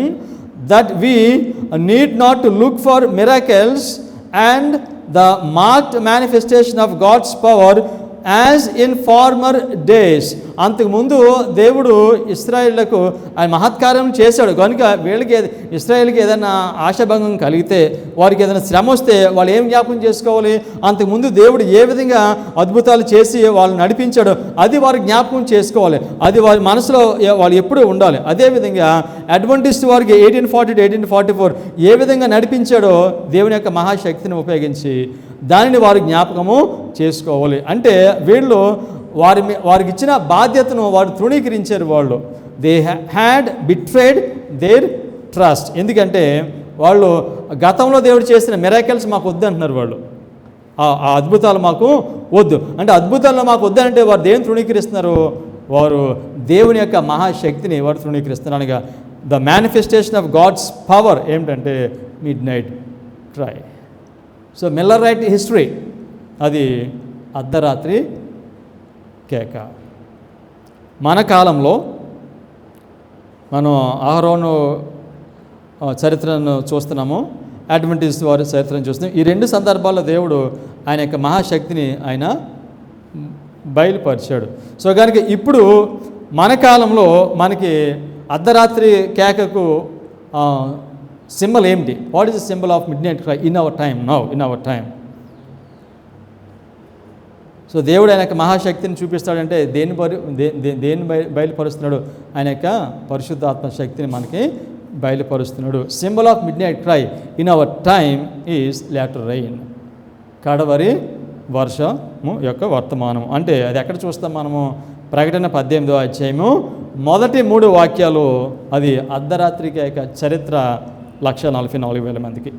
that we need not to look for miracles and the marked manifestation of God's power as in former days. అంతకుముందు దేవుడు ఇశ్రాయేలులకు ఆయన మహత్కార్యం చేశాడు కనుక వీళ్ళకి ఇశ్రాయేల్కి ఏదైనా ఆశాభంగం కలిగితే, వారికి ఏదైనా శ్రమ వస్తే వాళ్ళు ఏం జ్ఞాపకం చేసుకోవాలి? అంతకుముందు దేవుడు ఏ విధంగా అద్భుతాలు చేసి వాళ్ళు నడిపించాడో అది వారు జ్ఞాపకం చేసుకోవాలి. అది వారి మనసులో వాళ్ళు ఎప్పుడూ ఉండాలి. అదేవిధంగా అడ్వెంటిస్ట్ వారికి 1840 to 1844 ఏ విధంగా నడిపించాడో దేవుని యొక్క మహాశక్తిని ఉపయోగించి దానిని వారు జ్ఞాపకము చేసుకోవాలి. అంటే వీళ్ళు వారికి ఇచ్చిన బాధ్యతను వారు తృణీకరించారు. వాళ్ళు they had betrayed there trust. ఎందుకంటే వాళ్ళు గతంలో దేవుడు చేసిన మిరాకిల్స్ మాకు వద్దు అంటున్నారు. వాళ్ళు ఆ అద్భుతాలు మాకు వద్దు అంటే, అద్భుతాలు మాకు వద్దంటే వారు దేవుని తృణీకరిస్తున్నారు. వారు దేవుని యొక్క మహాశక్తిని వారు తృణీకరిస్తున్నారు. అనగా the manifestation of God's power ఏమిటంటే midnight cry. So Millerite history అది అర్ధరాత్రి కేక. మన కాలంలో మనం అహరోను చరిత్రను చూస్తున్నాము, అడ్వెంటిస్ట్ వారి చరిత్రను చూస్తున్నాం. ఈ రెండు సందర్భాల్లో దేవుడు ఆయన యొక్క మహాశక్తిని ఆయన బయలుపరిచాడు. సో కనుక ఇప్పుడు మన కాలంలో మనకి అర్ధరాత్రి కేకకు సింబల్ ఏమిటి? What is the symbol of midnight cry in our time now, in our time? So దేవుడు ఆయన యొక్క మహాశక్తిని చూపిస్తాడంటే దేన్ని బయలుపరుస్తున్నాడు? ఆయన యొక్క పరిశుద్ధాత్మ శక్తిని మనకి బయలుపరుస్తున్నాడు. Symbol of midnight cry in our time is latter rain. కడవరి వర్షము యొక్క వర్తమానం. అంటే అది ఎక్కడ చూస్తాం మనము? ప్రకటన 18వ అధ్యాయము మొదటి 3 వాక్యాలు. అది అర్ధరాత్రికి యొక్క చరిత్ర 144,000 మందికి.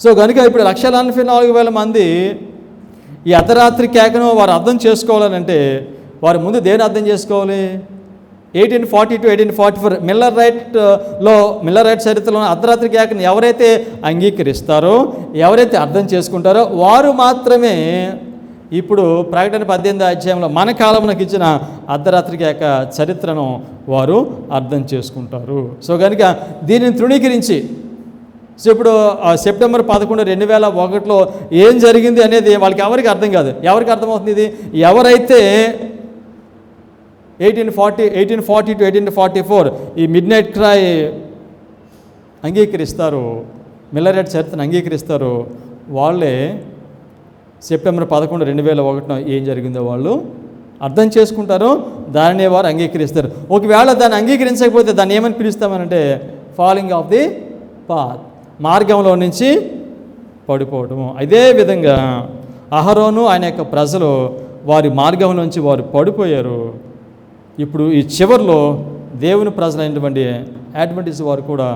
సో కనుక ఇప్పుడు 144,000 మంది ఈ అర్ధరాత్రి కేకను వారు అర్థం చేసుకోవాలంటే వారు ముందు దేని అర్థం చేసుకోవాలి? 1840 to 1844 మిల్లర్ రైట్ చరిత్రలో అర్ధరాత్రి కేకను ఎవరైతే అంగీకరిస్తారో, ఎవరైతే అర్థం చేసుకుంటారో వారు మాత్రమే ఇప్పుడు ప్రకటన 18వ అధ్యాయంలో మన కాలంలోకి ఇచ్చిన అర్ధరాత్రి కేక చరిత్రను వారు అర్థం చేసుకుంటారు. సో కనుక దీనిని తృణీకరించి, సో ఇప్పుడు సెప్టెంబర్ 11, 2001లో ఏం జరిగింది అనేది వాళ్ళకి ఎవరికి అర్థం కాదు. ఎవరికి అర్థమవుతుంది ఇది? ఎవరైతే 1840 to 1844 ఈ మిడ్ నైట్ క్రై అంగీకరిస్తారు, మిల్లర్ రైట్ చరిత్రను అంగీకరిస్తారు, వాళ్ళే సెప్టెంబర్ 11, 2001 ఏం జరిగిందో వాళ్ళు అర్థం చేసుకుంటారు, దానినే వారు అంగీకరిస్తారు. ఒకవేళ దాన్ని అంగీకరించకపోతే దాన్ని ఏమని పిలుస్తామనంటే ఫాలింగ్ ఆఫ్ ది పాత్, మార్గంలో నుంచి పడిపోవటము. అదే విధంగా అహరోను ఆయన యొక్క ప్రజలు వారి మార్గం నుంచి వారు పడిపోయారు. ఇప్పుడు ఈ చివరిలో దేవుని ప్రజలైనటువంటి అడ్వెంటిస్ట్ వారు కూడా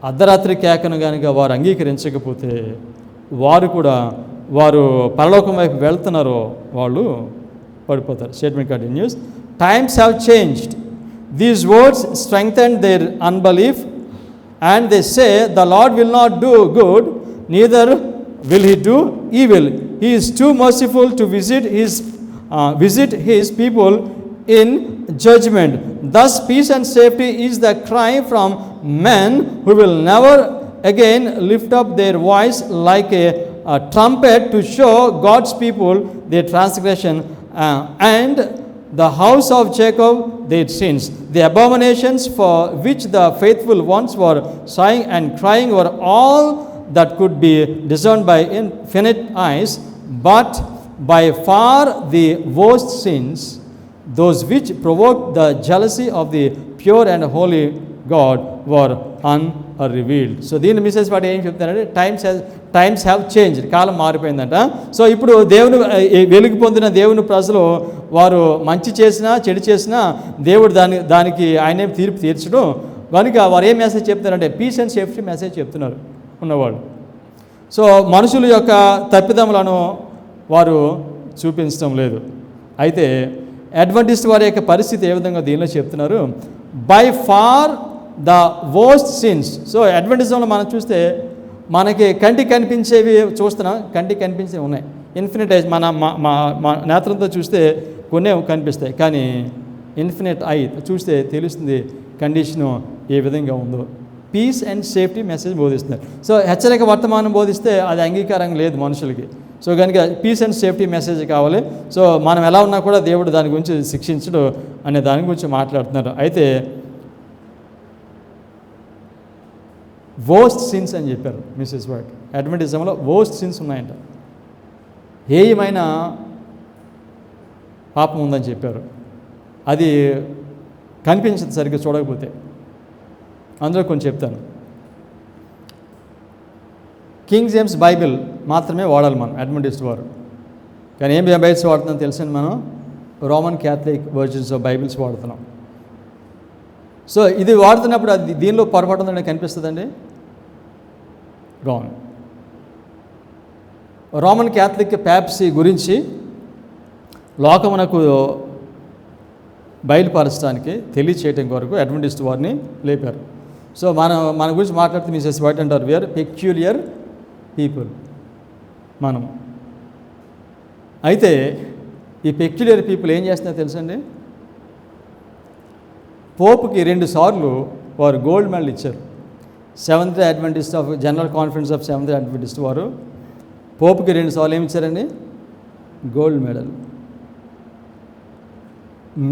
అర్ధరాత్రి కేకను కనుక వారు అంగీకరించకపోతే వారు పరలోకం వైపు వెళ్తున్నారో వాళ్ళు పడిపోతారు. Statement continuous. Times have changed. These words strengthen there unbelief and they say the Lord will not do good, neither will he do evil. He is too merciful to visit his people in judgment. Thus peace and safety is the cry from men who will never again lift up their voice like a trumpet to show God's people their transgression and the house of Jacob their sins. The abominations for which the faithful ones were sighing and crying were all that could be discerned by infinite eyes, but by far the worst sins, those which provoked the jealousy of the pure and holy God, were unrevealed. So దీని message పాటు ఏం చెప్తారంటే times have change, కాలం మారిపోయిందంట. So ఇప్పుడు దేవుని వెలుగు పొందిన దేవుని ప్రజలు వారు మంచి చేసినా చెడు చేసినా దేవుడు దానికి ఆయనే తీర్పు తీర్చడం కనుక వారు ఏం మెసేజ్ చెప్తారంటే పీస్ అండ్ సేఫ్టీ మెసేజ్ చెప్తున్నారు ఉన్నవాళ్ళు. సో మనుషుల యొక్క తప్పిదములను వారు చూపించడం లేదు. అయితే అడ్వెంటిస్ట్ వారి యొక్క పరిస్థితి ఏ విధంగా దీనిలో చెప్తున్నారు, by far the worst sins. So అడ్వెంటిజంలో మనం చూస్తే మనకి కంటికి కనిపించేవి చూస్తున్నాం, కంటికి కనిపించేవి ఉన్నాయి, ఇన్ఫినిట్ ఐజ్ మన మా నేత్రంతో చూస్తే కొన్నే కనిపిస్తాయి, కానీ ఇన్ఫినిట్ ఐ చూస్తే తెలుస్తుంది కండిషను ఏ విధంగా ఉందో. పీస్ అండ్ సేఫ్టీ మెసేజ్ బోధిస్తున్నారు. సో హెచ్చరిక వర్తమానం బోధిస్తే అది అంగీకారం లేదు మనుషులకి. సో కనుక పీస్ అండ్ సేఫ్టీ మెసేజ్ కావాలి. సో మనం ఎలా ఉన్నా కూడా దేవుడు దాని గురించి శిక్షించడు అనే దాని గురించి మాట్లాడుతున్నారు. అయితే వర్స్ట్ సిన్స్ అని చెప్పారు మిస్సెస్ వైట్. అడ్వెంటిజంలో వర్స్ట్ సిన్స్ ఉన్నాయంట, హేయమైన పాపం ఉందని చెప్పారు. అది కనిపించదు సరిగ్గా చూడకపోతే. అందులో కొంచెం చెప్తాను. కింగ్ జేమ్స్ బైబిల్ మాత్రమే వాడాలి మనం అడ్వెంటిస్ట్ వారు, కానీ ఏం బైబిల్స్ వాడుతున్నాం తెలుసండి, మనం Roman Catholic versions of Bibles వాడుతున్నాం. సో ఇది వాడుతున్నప్పుడు అది దీనిలో పొరపాటు ఉందని కనిపిస్తుందండి. రోమన్ క్యాథలిక్ ప్యాప్సీ గురించి లోకమునకు బయలుపరచడానికి తెలియచేయటం కొరకు అడ్వెంటిస్ట్ వారిని లేపారు. సో మన గురించి మాట్లాడితే మిసెస్ వైట్ అంటారు, వీఆర్ పెక్యులియర్ పీపుల్ మనం. అయితే ఈ పెక్యులియర్ పీపుల్ ఏం చేస్తున్నారో తెలుసండి, పోపుకి 2 సార్లు వారు గోల్డ్ మెడల్ ఇచ్చారు. Seventh Adventist of general conference of seventh Adventist వారు పోపుకి 2 సార్లు ఏమి ఇచ్చారండి, గోల్డ్ మెడల్.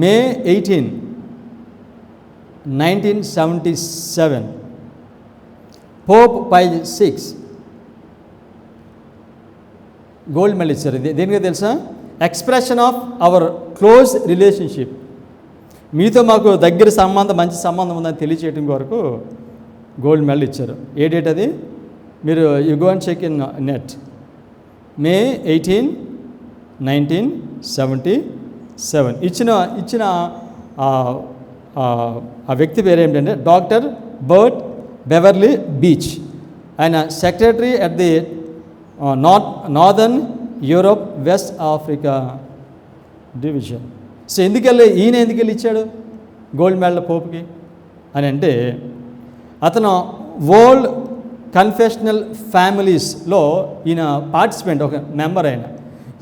మే 18, 1977 పోప్ పై 6 గోల్డ్ మెడల్ ఇచ్చారు. దేనిగా తెలుసా, expression of our close relationship, మీతో మాకు దగ్గర సంబంధం, మంచి సంబంధం ఉందని తెలియచేయడం వరకు గోల్డ్ మెడల్ ఇచ్చారు. ఏ డేట్ అది, మీరు you go and check in net. May 18, 1977 ఇచ్చిన ఆ వ్యక్తి పేరు ఏమిటంటే డాక్టర్ బర్ట్ బెవర్లీ బీచ్. ఆయన secretary at the Northern Europe West Africa Division. So ఈయన ఎందుకెళ్ళి ఇచ్చాడు గోల్డ్ మెడల్ పోపుకి అని అంటే, అతను వరల్డ్ కన్ఫెషనల్ ఫ్యామిలీస్లో ఈయన పార్టిసిపెంట్, ఒక మెంబర్ అయిన.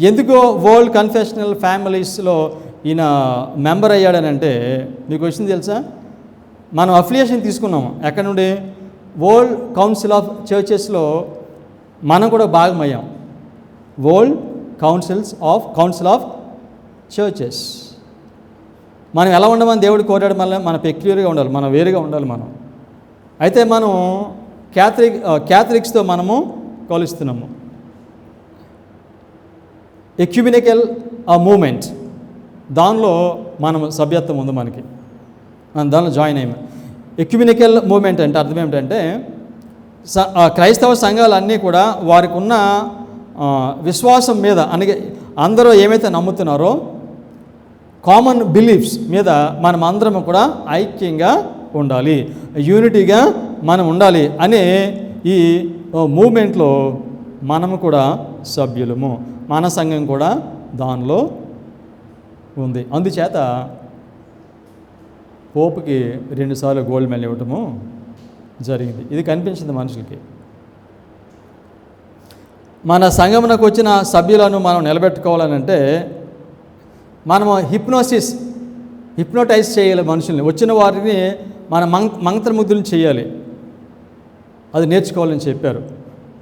ఎందుకో వరల్డ్ కన్ఫెషనల్ ఫ్యామిలీస్లో ఈయన మెంబర్ అయ్యాడనంటే మీకు వచ్చింది తెలుసా, మనం అఫిలియేషన్ తీసుకున్నాము ఎక్కడి నుండి, వరల్డ్ కౌన్సిల్ ఆఫ్ చర్చెస్లో మనం కూడా భాగమయ్యాం. World Council of Churches. మనం ఎలా ఉండమని దేవుడు కోరాడు, మళ్ళీ మన పెక్యులర్గా ఉండాలి, మనం వేరుగా ఉండాలి మనం. అయితే మనం క్యాథలిక్స్తో మనము కలుస్తున్నాము. ఎక్యుమెనికల్ మూమెంట్, దానిలో మనం సభ్యత్వం ఉంది మనకి, మనం దానిలో జాయిన్ అయ్యాము. ఎక్యుమెనికల్ మూమెంట్ అంటే అర్థం ఏమిటంటే, క్రైస్తవ సంఘాలన్నీ కూడా వారికి ఉన్న విశ్వాసం మీద, అనగా అందరూ ఏమైతే నమ్ముతున్నారో కామన్ బిలీఫ్స్ మీద మనం అందరం కూడా ఐక్యంగా ఉండాలి, యూనిటీగా మనం ఉండాలి అనే ఈ మూమెంట్లో మనము కూడా సభ్యులము, మన సంఘం కూడా దానిలో ఉంది. అందుచేత పోపుకి 2 సార్లు గోల్డ్ మెడల్ ఇవ్వటము జరిగింది. ఇది కనిపించింది మనుషులకి. మన సంఘమునకు వచ్చిన సభ్యులను మనం నిలబెట్టుకోవాలనంటే మనము హిప్నోసిస్ హిప్నోటైజ్ చేయాలి మనుషుల్ని, వచ్చిన వారిని మన మంత్రముగ్ధులు చేయాలి, అది నేర్చుకోవాలని చెప్పారు.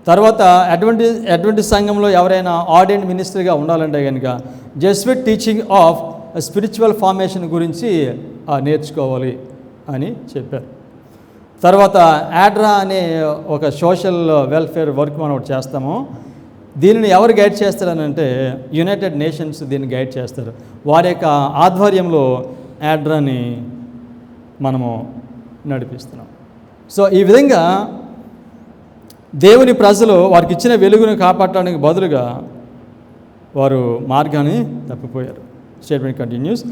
తర్వాత అడ్వెంటిస్ట్ సంఘంలో ఎవరైనా ఆర్డైన్డ్ మినిస్టర్గా ఉండాలంటే కనుక జెస్విట్ టీచింగ్ ఆఫ్ స్పిరిచువల్ ఫార్మేషన్ గురించి నేర్చుకోవాలి అని చెప్పారు. తర్వాత యాడ్రా అనే ఒక సోషల్ వెల్ఫేర్ వర్క్ మనం ఒకటి చేస్తాము. దీనిని ఎవరు గైడ్ చేస్తారనంటే యునైటెడ్ నేషన్స్ దీన్ని గైడ్ చేస్తారు. వారి యొక్క ఆధ్వర్యంలో యాడ్రాని మనము నడిపిస్తున్నాం. సో ఈ విధంగా దేవుని ప్రజలు వారికి ఇచ్చిన వెలుగును కాపాడడానికి బదులుగా వారు మార్గాన్ని తప్పిపోయారు. Statement continues.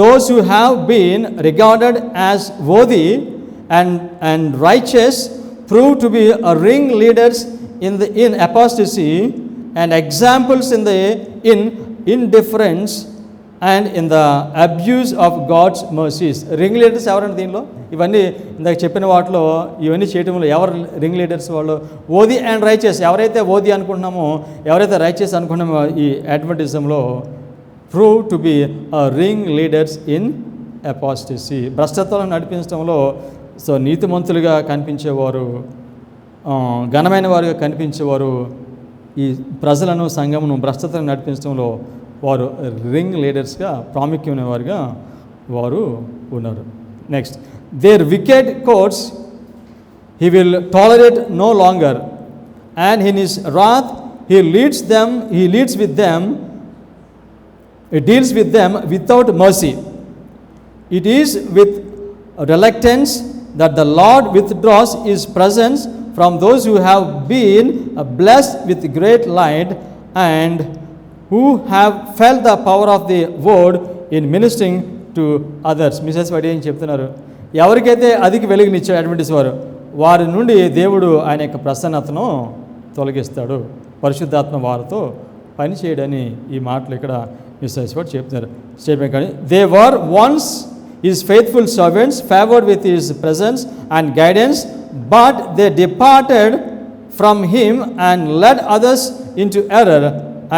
Those who have been regarded as worthy and righteous prove to be ringleaders in apostasy and examples in indifference and in the abuse of God's mercies. Ring leaders ఎవరండి దీనిలో? ఇవన్నీ ఇందాక చెప్పిన వాటిలో ఇవన్నీ చేయడంలో ఎవరు రింగ్ లీడర్స్? వాళ్ళు ఓది అండ్ రైచెస్. ఎవరైతే ఓది అనుకుంటున్నామో, ఎవరైతే రైచెస్ అనుకుంటున్నామో ఈ అడ్వెంటిజంలో prove to be ringleaders in apostasy. భ్రష్టత్వాలను నడిపించడంలో సో నీతిమంతులుగా కనిపించేవారు, ఘనమైన వారుగా కనిపించేవారు ఈ ప్రజలను సంఘమును భ్రష్టతను నడిపించడంలో వారు రింగ్ లీడర్స్గా ప్రాముఖ్యమైన వారుగా వారు ఉన్నారు. Next, their wicked courts he will tolerate no longer and in his wrath he leads with them, he deals with them without mercy. It is with reluctance that the Lord withdraws his presence from those who have been blessed with great light and who have felt the power of the word in ministering to others. Mrs వాడి ఏం చెప్తున్నారు? ఎవరికైతే అధిక వెలుగునిచ్చాడు Adventist వారి నుండి దేవుడు ఆయన యొక్క ప్రసన్నతను తొలగిస్తాడు. పరిశుద్ధాత్మ వారితో పని చేయడని ఈ మాటలు ఇక్కడ మిసెస్ వాడు చెప్తున్నారు. స్టేట్మెంట్ కానీ they were once his faithful servants, favored with his presence and guidance, but they departed from him and led others into error,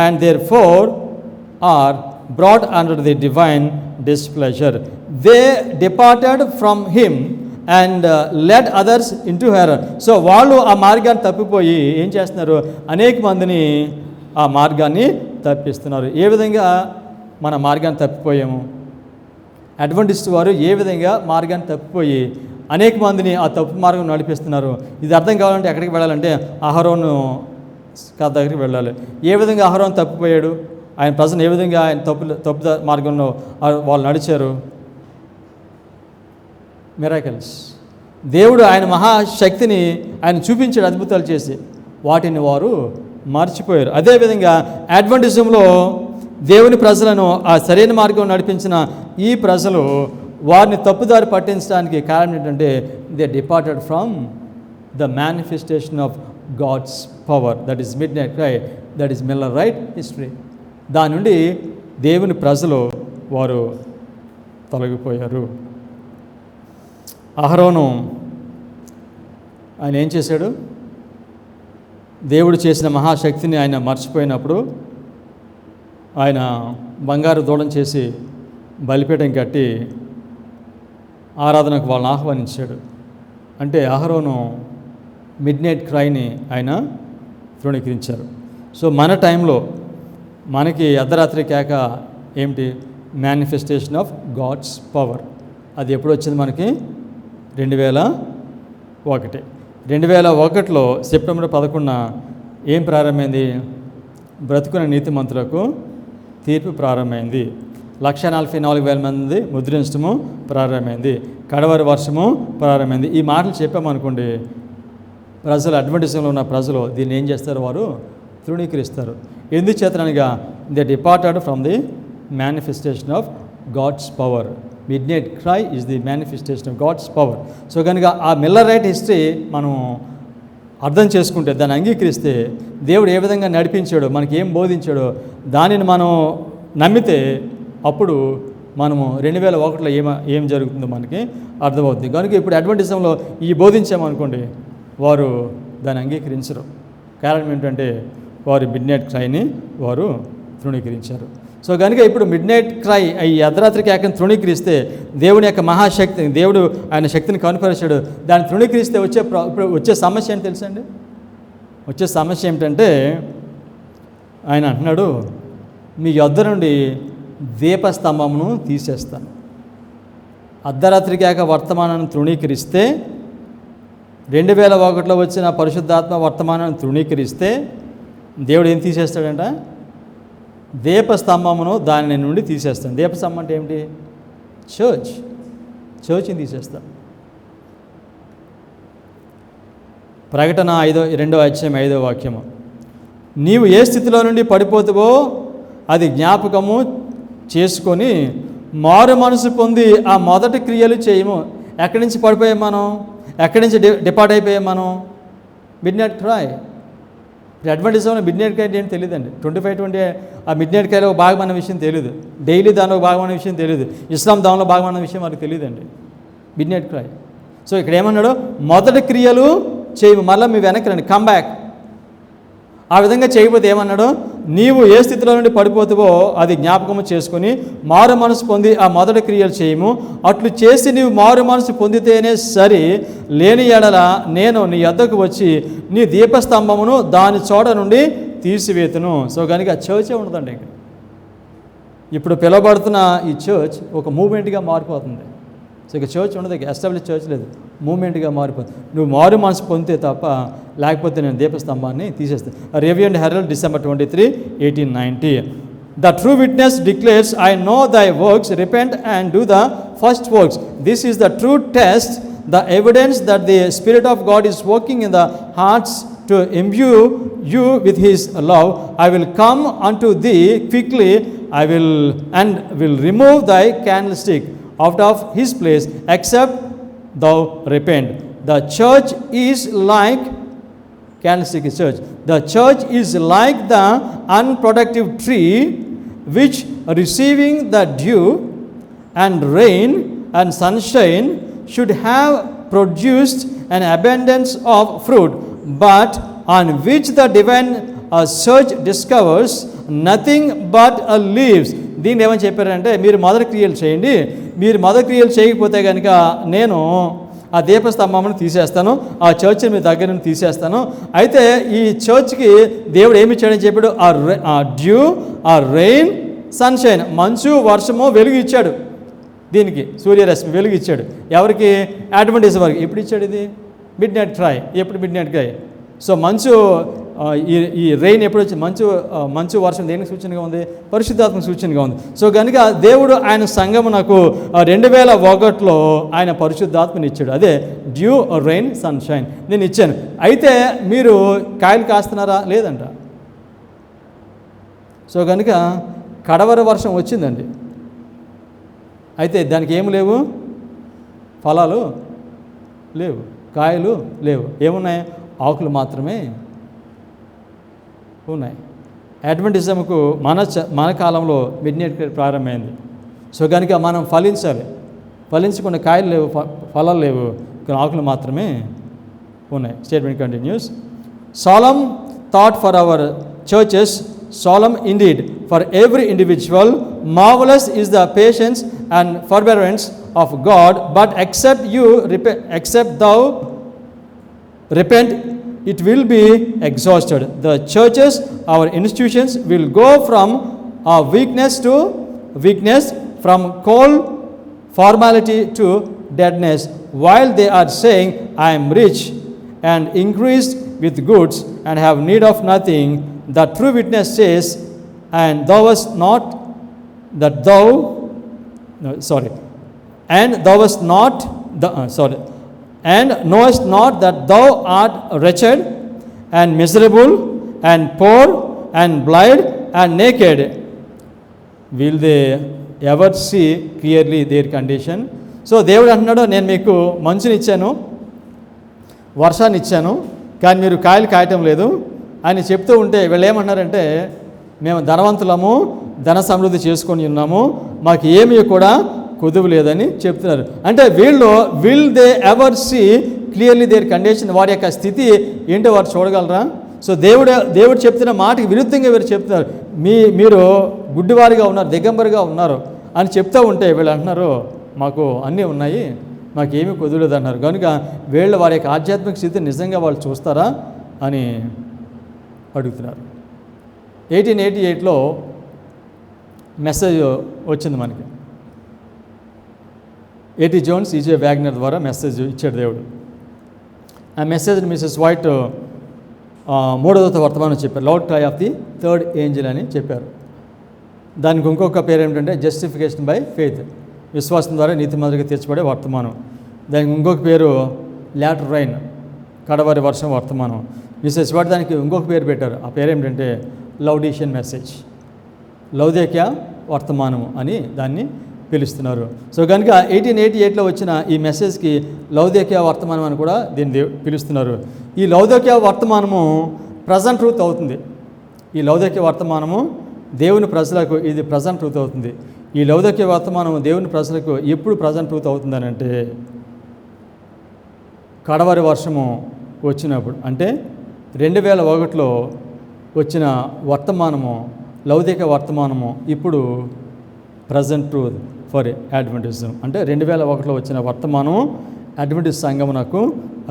and therefore are brought under the divine displeasure. They departed from him and led others into error. So వాళ్ళు ఆ మార్గాన్ని తప్పిపోయి ఏం చేస్తున్నారు? అనేక మందిని ఆ మార్గాన్ని తప్పిస్తున్నారు. ఏ విధంగా మన మార్గాన్ని తప్పిపోయాము? అడ్వెంటిస్ట్ వారు ఏ విధంగా మార్గాన్ని తప్పిపోయి అనేక మందిని ఆ తప్పు మార్గం నడిపిస్తున్నారు? ఇది అర్థం కావాలంటే ఎక్కడికి వెళ్ళాలంటే అహరోను కథ దగ్గరికి వెళ్ళాలి. ఏ విధంగా అహరోను తప్పిపోయాడు? ఆయన ప్రజలు ఏ విధంగా ఆయన తప్పు మార్గంలో వాళ్ళు నడిచారు? మిరాకిల్స్. దేవుడు ఆయన మహాశక్తిని ఆయన చూపించాడు అద్భుతాలు చేసి, వాటిని వారు మర్చిపోయారు. అదేవిధంగా అడ్వెంటిజంలో దేవుని ప్రజలను ఆ సరైన మార్గం నడిపించిన ఈ ప్రజలు వారిని తప్పుదారి పట్టించడానికి కారణం ఏంటంటే they departed from the manifestation of God's power. That is midnight cry, that is Millerite history. దాని నుండి దేవుని ప్రజలు వారు తొలగిపోయారు. అహరోను ఆయన ఏం చేశాడు? దేవుడు చేసిన మహాశక్తిని ఆయన మర్చిపోయినప్పుడు ఆయన బంగారు దూడం చేసి బలిపీఠం కట్టి ఆరాధనకు వాళ్ళని ఆహ్వానించాడు. అంటే అహరోను మిడ్ నైట్ క్రైని ఆయన తృణీకరించారు. సో మన టైంలో మనకి అర్ధరాత్రి కేక ఏమిటి? Manifestation of God's power. అది ఎప్పుడు వచ్చింది మనకి? 2001. 2001లో సెప్టెంబర్ 11న ఏం ప్రారంభమైంది? బ్రతుకున్న నీతిమంతులకు తీర్పు ప్రారంభమైంది. 144,000 మంది ముద్రించడము ప్రారంభమైంది. కడవరి వర్షము ప్రారంభమైంది. ఈ మాటలు చెప్పామనుకోండి, ప్రజలు అడ్వెంటిజంలో ఉన్న ప్రజలు దీన్ని ఏం చేస్తారు? వారు తృణీకరిస్తారు. ఎందుచేతనగా they departed from the manifestation of God's power. Midnight cry is the manifestation of God's power. So కనుక ఆ మిల్లరైట్ హిస్టరీ మనం అర్థం చేసుకుంటే, దాన్ని అంగీకరిస్తే, దేవుడు ఏ విధంగా నడిపించాడో, మనకి ఏం బోధించాడో దానిని మనం నమ్మితే అప్పుడు మనము 2001లో ఏం జరుగుతుందో మనకి అర్థమవుతుంది. కనుక ఇప్పుడు అడ్వెంటిజంలో ఈ బోధించామనుకోండి, వారు దాన్ని అంగీకరించరు. కారణం ఏంటంటే వారు మిడ్ నైట్ క్రైని వారు తృణీకరించారు. సో కనుక ఇప్పుడు మిడ్ నైట్ క్రై ఈ అర్ధరాత్రి కేకను తృణీకరిస్తే దేవుని యొక్క మహాశక్తి, దేవుడు ఆయన శక్తిని కనుపరిచాడు, దాన్ని తృణీకరిస్తే ఇప్పుడు వచ్చే సమస్య ఏంటి తెలుసండి? వచ్చే సమస్య ఏమిటంటే ఆయన అంటున్నాడు, మీ యొద్ద నుండి దీపస్తంభమును తీసేస్తాను. అర్ధరాత్రి కేక వర్తమానాన్ని తృణీకరిస్తే, 2001లో వచ్చిన పరిశుద్ధాత్మ వర్తమానాన్ని తృణీకరిస్తే దేవుడు ఏం తీసేస్తాడంట? దీపస్తంభమును దాని నుండి తీసేస్తాను. దీపస్తంభం అంటే ఏమిటి? చర్చ్ని తీసేస్తాను. ప్రకటన 2వ అధ్యాయం 5వ వాక్యము, నీవు ఏ స్థితిలో నుండి పడిపోతావో అది జ్ఞాపకము చేసుకొని మారు మనసు పొంది ఆ మొదటి క్రియలు చేయము. ఎక్కడి నుంచి పడిపోయాం మనం? ఎక్కడి నుంచి డిపార్ట్ అయిపోయాం మనం? Midnight cry. అడ్వెంటిజంలో మిడ్ నైట్ క్రై ఏంటి తెలియదండి. 25-20 ఆ మిడ్ నైట్ క్రైలో భాగమైన విషయం తెలియదు. డైలీ దానిలో భాగమైన విషయం తెలియదు. ఇస్లాం దానిలో భాగమైన విషయం వారికి తెలియదండి, మిడ్ నైట్ క్రై. సో ఇక్కడ ఏమన్నాడు? మొదటి క్రియలు చేయము. మళ్ళీ మీ వెనక్కి రండి, కమ్ బ్యాక్. ఆ విధంగా చేయకపోతే ఏమన్నాడు? నీవు ఏ స్థితిలో నుండి పడిపోతావో అది జ్ఞాపకము చేసుకొని మారు మనసు పొంది ఆ మొదటి క్రియలు చేయము. అట్లు చేసి నీవు మారు మనసు పొందితేనే సరి, లేని ఎడల నేను నీ యొద్దకు వచ్చి నీ దీపస్తంభమును దాని చోట నుండి తీసివేతును. సో కనుక చర్చే ఉండదండి. ఇప్పుడు పిలువబడుతున్న ఈ చర్చ్ ఒక మూవ్మెంట్గా మారిపోతుంది. సో ఇక చర్చ్ ఉండదు, ఎస్టాబ్లిష్ చర్చ్ లేదు, మూవ్మెంట్గా మారిపోతుంది. నువ్వు మారు మనసు పొందితే తప్ప, లేకపోతే నేను దీపస్తంభాన్ని తీసేస్తాను. Review and Harold December 23, 1890. The true witness declares, I know thy works, repent and do the first works. This is the true test, the evidence that the Spirit of God is working in the hearts to imbue you with His love. I will come unto thee quickly, and will remove thy candlestick out of his place, except thou repent. The church is like, candlestick is church. The church is like the unproductive tree which, receiving the dew and rain and sunshine, should have produced an abundance of fruit, but on which the divine search discovers nothing but leaves. దీన్ని ఏమని చెప్పారంటే, మీరు మొదటి క్రియలు చేయండి, మీరు మొదటి క్రియలు చేయకపోతే కనుక నేను ఆ దీపస్తంభమును తీసేస్తాను, ఆ చర్చిని మీ దగ్గర నుండి తీసేస్తాను. అయితే ఈ చర్చ్కి దేవుడు ఏమి ఇచ్చాడని చెప్పాడు? ఆ డ్యూ, ఆ రెయిన్, సన్షైన్, మంచు వర్షము వెలుగు ఇచ్చాడు. దీనికి సూర్యరశ్మి వెలుగు ఇచ్చాడు. ఎవరికి? అడ్వెంటిజం వారికి. ఎప్పుడు ఇచ్చాడు ఇది? Mid night cry. ఎప్పుడు మిడ్ నైట్ క్రై? సో మంచు, ఈ రెయిన్ ఎప్పుడు వచ్చింది? మంచు వర్షం దేనికి సూచనగా ఉంది? పరిశుద్ధాత్మక సూచనగా ఉంది. సో కనుక దేవుడు ఆయన సంఘమునకు 2001లో ఆయన పరిశుద్ధాత్మని ఇచ్చాడు. అదే డ్యూ, రెయిన్, సన్షైన్ నేను ఇచ్చాను. అయితే మీరు కాయలు కాస్తున్నారా? లేదంట. సో కనుక కడవర వర్షం వచ్చిందండి. అయితే దానికి ఏమి లేవు? ఫలాలు లేవు, కాయలు లేవు. ఏమున్నాయి? ఆకులు మాత్రమే ఉన్నాయి. అడ్వెంటిజంకు మన కాలంలో మిడ్ నైట్ ప్రారంభమైంది. సో కనుక మనం ఫలించాలి. ఫలించకుండా కాయలు లేవు, ఫలాలు లేవు, ఆకులు మాత్రమే ఉన్నాయి. Statement continuous. Solemn thought for our churches, solemn indeed for every individual. Marvelous is the patience and forbearance of God, but except thou repent, it will be exhausted. The churches, our institutions, will go from weakness to weakness, from cold formality to deadness, while they are saying, I am rich and increased with goods and have need of nothing. The true witness says, and thou wast not that thou no, sorry and thou wast not the and knowest not that thou art wretched and miserable and poor and blind and naked. Will they ever see clearly their condition? So దేవుడు అంటున్నాడు, నేను మీకు మంచుని ఇచ్చాను, వర్షాన్ని ఇచ్చాను, కానీ మీరు కాయలు కాయటం లేదు అని చెప్తూ ఉంటే వీళ్ళు ఏమన్నారంటే, మేము ధనవంతులము, ధన సమృద్ధి చేసుకొని ఉన్నాము, మాకు ఏమీ కూడా కుదువు లేదని చెప్తున్నారు. అంటే వీళ్ళు will they ever see clearly their condition? వారి యొక్క స్థితి ఏంటో వారు చూడగలరా? సో దేవుడు చెప్తున్న మాటకి విరుద్ధంగా వీరు చెప్తున్నారు. మీరు గుడ్డివారిగా ఉన్నారు, దిగంబరిగా ఉన్నారు అని చెప్తూ ఉంటే వీళ్ళు అంటున్నారు మాకు అన్నీ ఉన్నాయి, మాకేమీ కుదరలేదు అన్నారు. కనుక వీళ్ళు వారి యొక్క ఆధ్యాత్మిక స్థితిని నిజంగా వాళ్ళు చూస్తారా అని అడుగుతున్నారు. 1888లో మెసేజ్ వచ్చింది మనకి. ఏటీ జోన్స్, ఈజే వ్యాగ్నర్ ద్వారా మెసేజ్ ఇచ్చాడు దేవుడు. ఆ మెసేజ్ని మిసెస్ వైట్ 3వ వర్తమానం చెప్పారు. Loud cry of the third Angel అని చెప్పారు. దానికి ఇంకొక పేరు ఏమిటంటే జస్టిఫికేషన్ బై ఫెయిత్, విశ్వాసం ద్వారా నీతిమంతులుగా తీర్చబడే వర్తమానం. దానికి ఇంకొక పేరు లాటర్ రైన్, కడవరి వర్షం వర్తమానం. మిసెస్ వైట్ దానికి ఇంకొక పేరు పెట్టారు. ఆ పేరు ఏమిటంటే లౌడీషియన్ మెసేజ్, లౌదేక్య వర్తమానము అని దాన్ని పిలుస్తున్నారు. సో కనుక 1888లో వచ్చిన ఈ మెసేజ్కి లౌదేక్య వర్తమానం అని కూడా దీన్ని పిలుస్తున్నారు. ఈ లౌదేక్య వర్తమానము ప్రజెంట్ ట్రూత్ అవుతుంది. ఈ లౌదేక్య వర్తమానము దేవుని ప్రజలకు ఇది ప్రజెంట్ ట్రూత్ అవుతుంది. ఈ లౌదేక్య వర్తమానము దేవుని ప్రజలకు ఎప్పుడు ప్రజెంట్ ట్రూత్ అవుతుందని అంటే కడవరి వర్షము వచ్చినప్పుడు, అంటే 2001లో వచ్చిన వర్తమానము, లౌదేక్య వర్తమానము ఇప్పుడు ప్రజెంట్ ట్రూత్ ఫర్ అడ్వెంటిజం. అంటే 2001లో వచ్చిన వర్తమానము అడ్వెంటిస్ట్ సంఘమునకు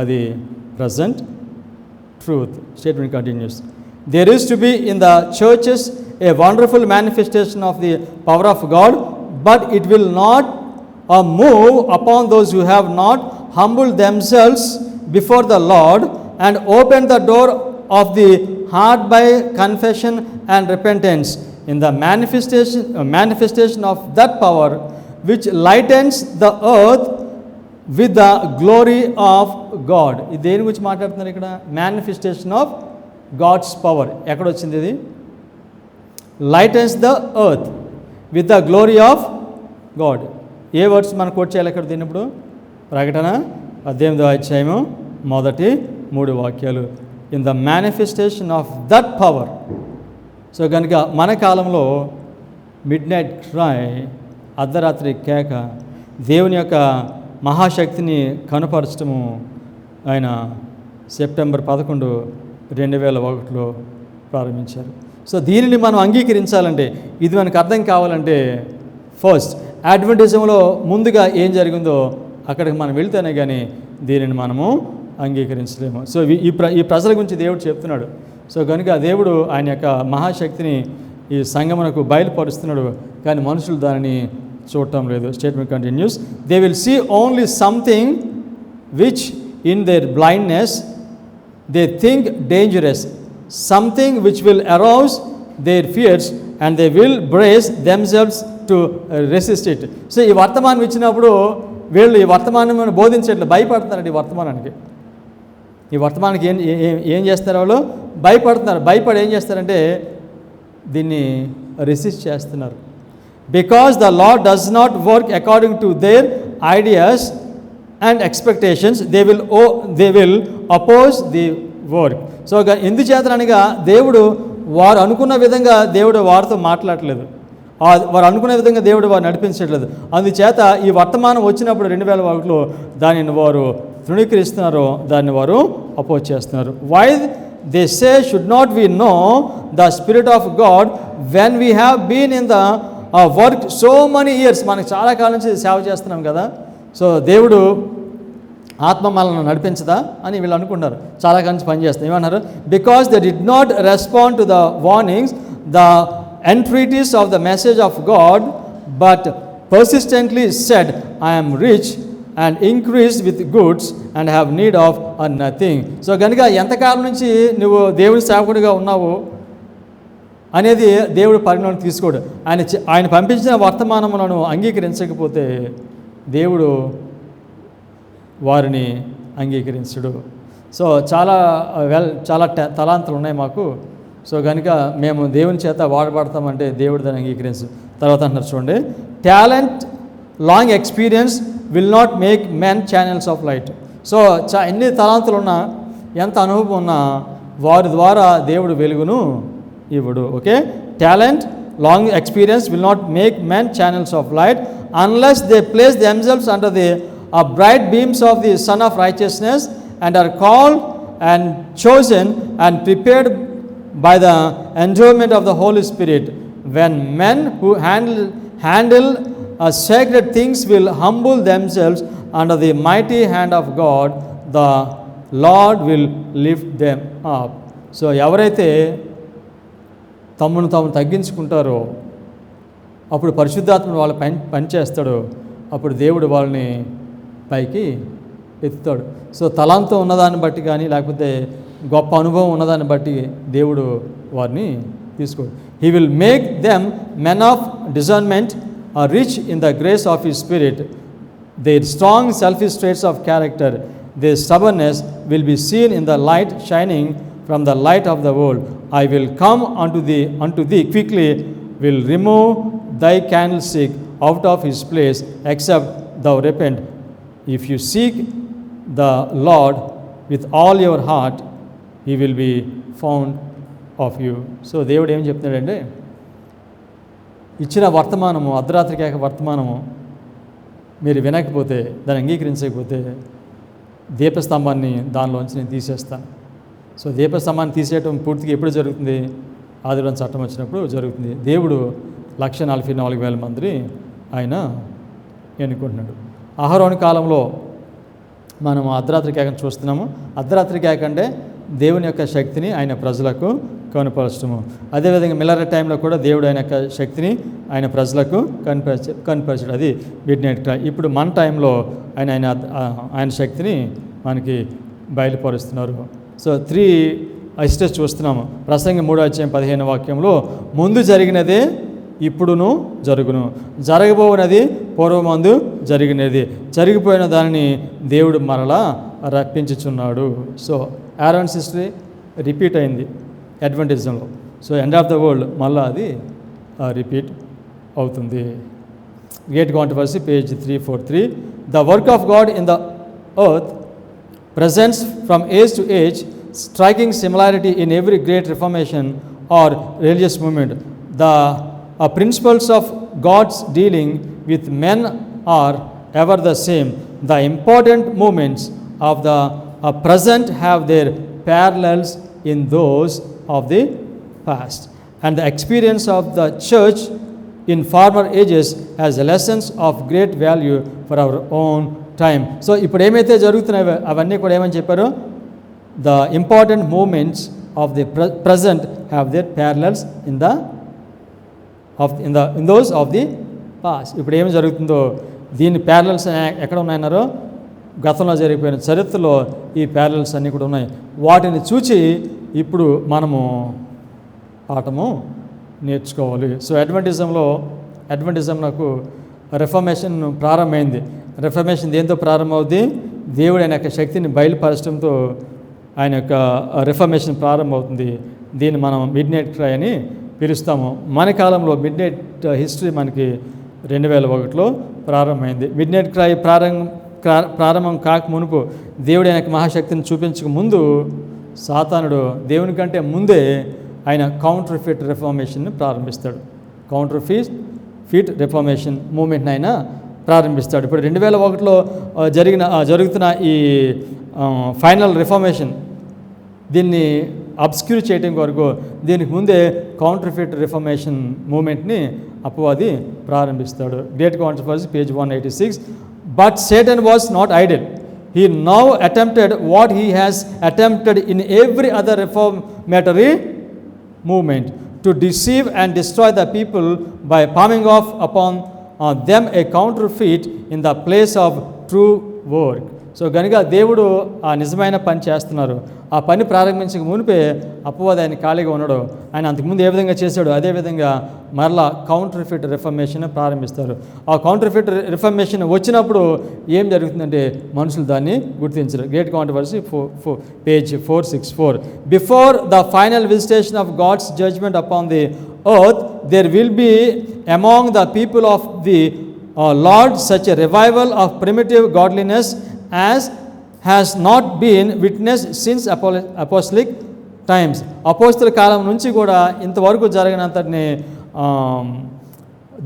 అది present truth. Statement continues. There is to be in the churches a wonderful manifestation of the power of God, but it will not move upon those who have not humbled themselves before the Lord and opened the door of the heart by confession and repentance. In the manifestation of that power which lightens the earth with the glory of God. ఇది దేని గురించి మాట్లాడుతున్నారు ఇక్కడ? Manifestation of God's power. ఎక్కడ వచ్చింది ఇది? Lightens the earth with the glory of God. ఏ words మనం కోట్ చేయాలి ఇక్కడ దీన్ని? ఇప్పుడు ప్రకటన 18వ అధ్యాయము మొదటి 3 వాక్యాలు. In the manifestation of that power. So కనుక మన కాలంలో మిడ్ నైట్ క్రై, అర్ధరాత్రి కేక, దేవుని యొక్క మహాశక్తిని కనపరచడము ఆయన సెప్టెంబర్ 11, 2001లో ప్రారంభించారు. సో దీనిని మనం అంగీకరించాలంటే, ఇది మనకు అర్థం కావాలంటే ఫస్ట్ అడ్వెంటిజంలో ముందుగా ఏం జరిగిందో అక్కడికి మనం వెళ్తేనే కానీ దీనిని మనము అంగీకరించలేము. సో ఈ ప్రజల గురించి దేవుడు చెప్తున్నాడు. సో కనుక దేవుడు ఆయన యొక్క మహాశక్తిని ఈ సంఘమునకు బయలుపరుస్తున్నాడు, కానీ మనుషులు దానిని చూడటం లేదు. Statement continues. They will see only something which in their blindness they think dangerous, something which will arouse their fears and they will brace themselves to resist it. So ఈ వర్తమానం ఇచ్చినప్పుడు వీళ్ళు ఈ వర్తమానం బోధించట్లేదు, భయపడుతున్నారండి ఈ వర్తమానానికి. ఈ వర్తమానానికి ఏం చేస్తారు? వాళ్ళు భయపడుతున్నారు. భయపడి ఏం చేస్తారంటే దీన్ని రెసిస్ట్ చేస్తున్నారు. Because the Lord does not work according to their ideas and expectations, they will oppose the work. So ఎందుచేతనగా దేవుడు వారు అనుకున్న విధంగా దేవుడు వారితో మాట్లాడలేదు, వారు అనుకునే విధంగా దేవుడు వారు నడిపించట్లేదు. అందుచేత ఈ వర్తమానం వచ్చినప్పుడు 2001లో దానిని వారు తృణీకరిస్తున్నారు, దాన్ని వారు అపోజ్ చేస్తున్నారు. Why they say should not we know the spirit of God when we have been in the work so many years. మనకు చాలా కాలం నుంచి సేవ చేస్తున్నాం కదా, సో దేవుడు ఆత్మ మనల్ని నడిపించదా అని వీళ్ళు అనుకున్నారు. చాలా కాలం నుంచి పనిచేస్తాం. ఏమన్నారు? Because they did not respond to the warnings, the entreaties of the message of God, but persistently said, I am rich and increased with goods and have need of nothing. So కనుక ఎంతకాలం నుంచి నువ్వు దేవుని సేవకుడిగా ఉన్నావు అనేది దేవుడు పరిగణలోకి తీసుకోడు. ఆయన పంపించిన వర్తమానములను అంగీకరించకపోతే దేవుడు వారిని అంగీకరించడు. సో చాలా తలాంతులు ఉన్నాయి మాకు, సో కనుక మేము దేవుని చేత వాడబడతామంటే దేవుడు దాన్ని అంగీకరించు. తర్వాత అంటున్నారు చూడండి, talent, long experience will not make men channels of light. So ఎన్ని తలాంతులు ఉన్నా, ఎంత అనుభవం ఉన్నా వారి ద్వారా దేవుడు వెలుగును ఇవ్వడు. Okay, talent, long experience will not make men channels of light unless they place themselves under the bright beams of the sun of righteousness and are called and chosen and prepared by the endowment of the Holy Spirit. when men who handle sacred things will humble themselves under the mighty hand of God, the Lord will lift them up. So ఎవరైతే తమను తాము తగ్గించుకుంటారో అప్పుడు పరిశుద్ధాత్మ వాళ్ళ పనిచేస్తాడో అప్పుడు దేవుడు వాళ్ళని పైకి ఎత్తుతాడు. సో తలాంతో ఉన్నదాన్ని బట్టి కానీ లేకపోతే గొప్ప అనుభవం ఉన్నదాన్ని బట్టి దేవుడు వారిని తీసుకోడు. He will make them men of discernment rich in the grace of his spirit. Their strong selfish traits of character, their stubbornness will be seen in the light shining from the light of the world. I will come unto thee quickly, will remove thy candlestick out of his place, except thou repent. If you seek the Lord with all your heart, he will be found of you. So దేవుడు ఏం చెప్తున్నాడంటే, ఇచ్చిన వర్తమానము, అర్ధరాత్రి కేక వర్తమానము మీరు వినకపోతే, దాన్ని అంగీకరించకపోతే దీపస్తంభాన్ని దానిలోంచి నేను తీసేస్తాను. సో దీపస్తంభాన్ని తీసేయటం పూర్తిగా ఎప్పుడు జరుగుతుంది? ఆదివారం చట్టం వచ్చినప్పుడు జరుగుతుంది. దేవుడు 144,000 మందిని ఆయన ఎన్నుకుంటున్నాడు. అహరోను కాలంలో మనం అర్ధరాత్రి కేకను చూస్తున్నాము. అర్ధరాత్రి కేక అంటే దేవుని యొక్క శక్తిని ఆయన ప్రజలకు కనుపరచడము. అదేవిధంగా మిల్లర్ టైంలో కూడా దేవుడు ఆయన యొక్క శక్తిని ఆయన ప్రజలకు కనుపరచడం, అది మిడ్ నైట్ క్రై. ఇప్పుడు మన టైంలో ఆయన శక్తిని మనకి బయలుపరుస్తున్నారు. సో 3 స్టెప్స్ చూస్తున్నాము. ప్రసంగి 3:15 ముందు జరిగినదే ఇప్పుడును జరుగును, జరగబోనది పూర్వమందు జరిగినది, జరిగిపోయిన దానిని దేవుడు మరలా రప్పించుచున్నాడు. సో ఆరోన్స్ హిస్టరీ రిపీట్ అయింది అడ్వెంటిజంలో. So end of the world మళ్ళీ అది రిపీట్ అవుతుంది. Great Controversy, page 343. The work of God in the earth presents from age to age striking similarity in every great reformation or religious movement. The principles of God's dealing with men are ever the same. The important movements of the present have their parallels in those of the past, and the experience of the church in former ages has lessons of great value for our own time. So ఇప్పుడు ఏమైతే జరుగుతున్నాయో అవన్నీ కూడా ఏమని చెప్పారు? The important movements of the present have their parallels in those of the past. ఇప్పుడు ఏమి జరుగుతుందో దీని ప్యారలల్స్ ఎక్కడ ఉన్నాయన్నారో గతంలో జరిగిపోయిన చరిత్రలో ఈ ప్యారలల్స్ అన్నీ కూడా ఉన్నాయి. వాటిని చూచి ఇప్పుడు మనము పాఠము నేర్చుకోవాలి. సో అడ్వెంటిజం నాకు రిఫర్మేషన్ ప్రారంభమైంది. రిఫర్మేషన్ దేంతో ప్రారంభమవుద్ది? దేవుడు ఆయన యొక్క శక్తిని బయలుపరచడంతో ఆయన యొక్క రిఫర్మేషన్ ప్రారంభమవుతుంది. దీన్ని మనం మిడ్ నైట్ క్రై అని పిలుస్తాము. మన కాలంలో మిడ్ నైట్ హిస్టరీ మనకి 2001లో ప్రారంభమైంది. మిడ్ నైట్ క్రై ప్రారంభం కాక మునుపు దేవుడు ఆయన యొక్క మహాశక్తిని చూపించక ముందు సాతానుడు దేవుని కంటే ముందే ఆయన కౌంటర్ఫీట్ రిఫార్మేషన్ని ప్రారంభిస్తాడు. కౌంటర్ఫీట్ రిఫార్మేషన్ మూమెంట్ని ఆయన ప్రారంభిస్తాడు. ఇప్పుడు 2001లో జరుగుతున్న ఈ ఫైనల్ రిఫార్మేషన్ దీన్ని అబ్స్క్యూర్ చేయడం కొరకు దీనికి ముందే కౌంటర్ఫీట్ రిఫార్మేషన్ మూమెంట్ని అపవాది ప్రారంభిస్తాడు. Great Controversy, page 186. But Satan was not idle. He now attempted what he has attempted in every other reformatory movement, to deceive and destroy the people by palming off upon them a counterfeit in the place of true work. So కనుక దేవుడు ఆ నిజమైన పని చేస్తున్నారు. ఆ పని ప్రారంభించక మునిపే అపవాది ఆయన ఖాళీగా ఉన్నాడు. ఆయన అంతకుముందు ఏ విధంగా చేశాడు అదేవిధంగా మరలా కౌంటర్ఫీట్ రిఫర్మేషన్ ప్రారంభిస్తారు. ఆ కౌంటర్ఫీట్ రిఫర్మేషన్ వచ్చినప్పుడు ఏం జరుగుతుందంటే మనుషులు దాన్ని గుర్తించరు. Great Controversy, page 464. Before the final visitation of God's judgment upon the earth there will be among the people of the Lord such a revival of primitive godliness as has not been witnessed since apostolic times. అపోస్తల కాలం నుంచి కూడా ఇంతవరకు జరిగినంతటిని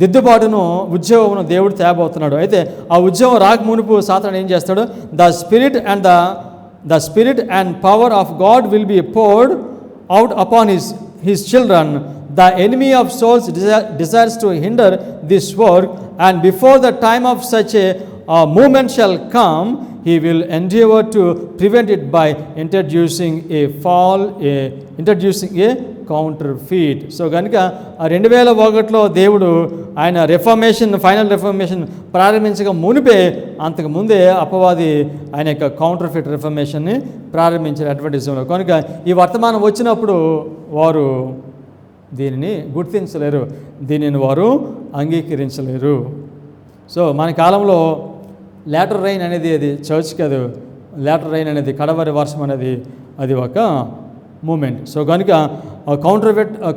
దిద్దుబాటును ఉద్యోగమును దేవుడు తేబోతున్నాడు. అయితే ఆ ఉద్యోగం రాక మునుపు సాతాను ఏం చేస్తాడు? The spirit and power of God will be poured out upon his children. the enemy of souls desires to hinder this work, and before the time of such a movement shall come, he will endeavor to prevent it by introducing a counterfeit. So కనుక 2001లో దేవుడు ఆయన final reformation ప్రారంభించక మునిపే, అంతకు ముందే అపవాది ఆయన యొక్క counterfeit రెఫర్మేషన్ని ప్రారంభించారు అడ్వెంటిజంలో. కనుక ఈ వర్తమానం వచ్చినప్పుడు వారు దీనిని గుర్తించలేరు, దీనిని వారు అంగీకరించలేరు. సో మన కాలంలో లేటర్ రైన్ అనేది అది చర్చ్ కాదు, లేటర్ రైన్ అనేది కడవరి వర్షం అనేది అది ఒక మూమెంట్. సో కనుక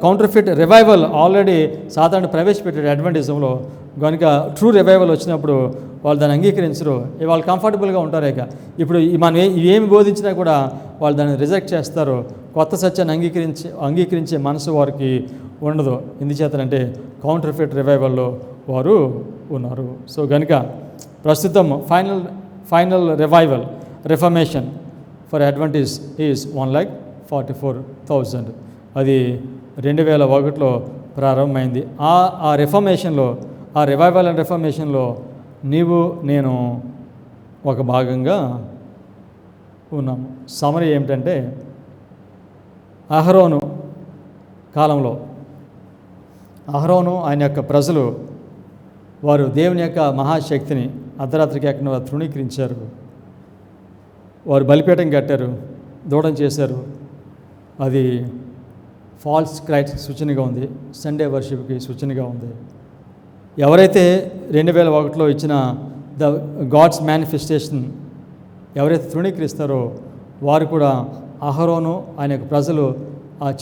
కౌంటర్ఫిట్ రివైవల్ ఆల్రెడీ సాధారణ ప్రవేశపెట్టాడు అడ్వెంటిజంలో. కనుక ట్రూ రివైవల్ వచ్చినప్పుడు వాళ్ళు దాన్ని అంగీకరించరు, వాళ్ళు కంఫర్టబుల్గా ఉంటారు. ఇప్పుడు మనం ఏమి బోధించినా కూడా వాళ్ళు దాన్ని రిజెక్ట్ చేస్తారు. కొత్త సత్యాన్ని అంగీకరించే మనసు వారికి ఉండదు. ఎందుచేతనంటే కౌంటర్ఫిట్ రివైవల్లో వారు ఉన్నారు. సో కనుక ప్రస్తుతం final reformation for Adventist is 1,44,000. అది 2001లో ప్రారంభమైంది. ఆ రిఫర్మేషన్లో, ఆ రివైవల్ అండ్ రిఫర్మేషన్లో నీవు నేను ఒక భాగంగా ఉన్నాము. సమరీ ఏమిటంటే, అహరోను కాలంలో ఆయన యొక్క ప్రజలు వారు దేవుని యొక్క మహాశక్తిని అర్ధరాత్రికి ఎక్కడ వారు తృణీకరించారు. వారు బలిపీఠం కట్టారు, దూడం చేశారు. అది ఫాల్స్ క్రైస్ట్ సూచనగా ఉంది, సండే వర్షిప్కి సూచనగా ఉంది. ఎవరైతే 2001లో ఇచ్చిన ద గాడ్స్ మేనిఫెస్టేషన్ ఎవరైతే తృణీకరిస్తారో వారు కూడా అహరోను ఆయన యొక్క ప్రజలు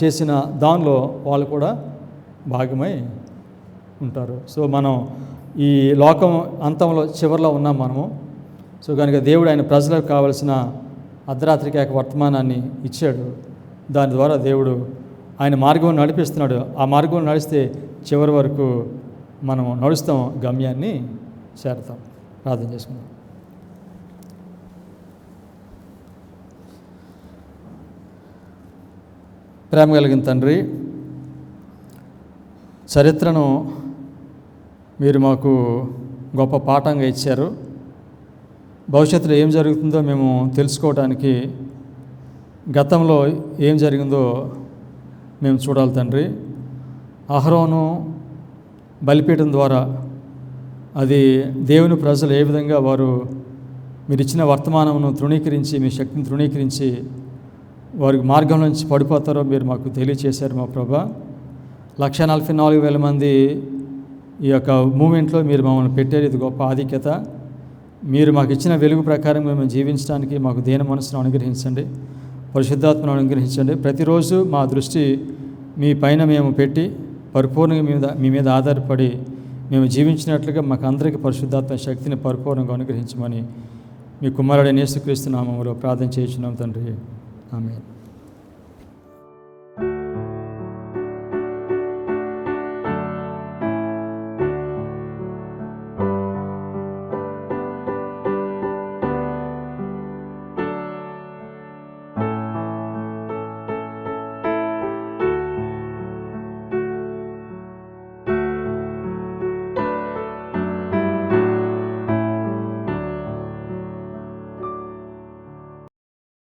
చేసిన దానిలో వాళ్ళు కూడా భాగమై ఉంటారు. సో మనం ఈ లోకం అంతంలో చివరిలో ఉన్నాం మనము. సో కనుక దేవుడు ఆయన ప్రజలకు కావలసిన అర్ధరాత్రికి యొక్క వర్తమానాన్ని ఇచ్చాడు. దాని ద్వారా దేవుడు ఆయన మార్గం నడిపిస్తున్నాడు. ఆ మార్గం నడిస్తే చివరి వరకు మనం నడుస్తాం, గమ్యాన్ని చేరతాం. ప్రార్థన చేసుకుందాం. ప్రేమ కలిగిన తండ్రి, చరిత్రను మీరు మాకు గొప్ప పాఠంగా ఇచ్చారు. భవిష్యత్తులో ఏం జరుగుతుందో మేము తెలుసుకోవడానికి గతంలో ఏం జరిగిందో మేము చూడాలి తండ్రి. అహరోను బలిపీఠం ద్వారా అది దేవుని ప్రజలు ఏ విధంగా వారు మీరు ఇచ్చిన వర్తమానమును తృణీకరించి, మీ శక్తిని తృణీకరించి వారికి మార్గం నుంచి పడిపోతారో మీరు మాకు తెలియచేశారు మా ప్రభా. 144,000 మంది ఈ యొక్క మూమెంట్లో మీరు మమ్మల్ని పెట్టారు. ఇది గొప్ప ఆధిక్యత. మీరు మాకు ఇచ్చిన వెలుగు ప్రకారం మేము జీవించడానికి మాకు దేన మనసును అనుగ్రహించండి, పరిశుద్ధాత్మను అనుగ్రహించండి. ప్రతిరోజు మా దృష్టి మీ పైన మేము పెట్టి పరిపూర్ణంగా మీ మీద ఆధారపడి మేము జీవించినట్లుగా మాకు అందరికీ పరిశుద్ధాత్మ శక్తిని పరిపూర్ణంగా అనుగ్రహించమని మీ కుమారుడైన యేసుక్రీస్తు నామములో ప్రార్థన చేయించున్నాం తండ్రి. ఆమేన్.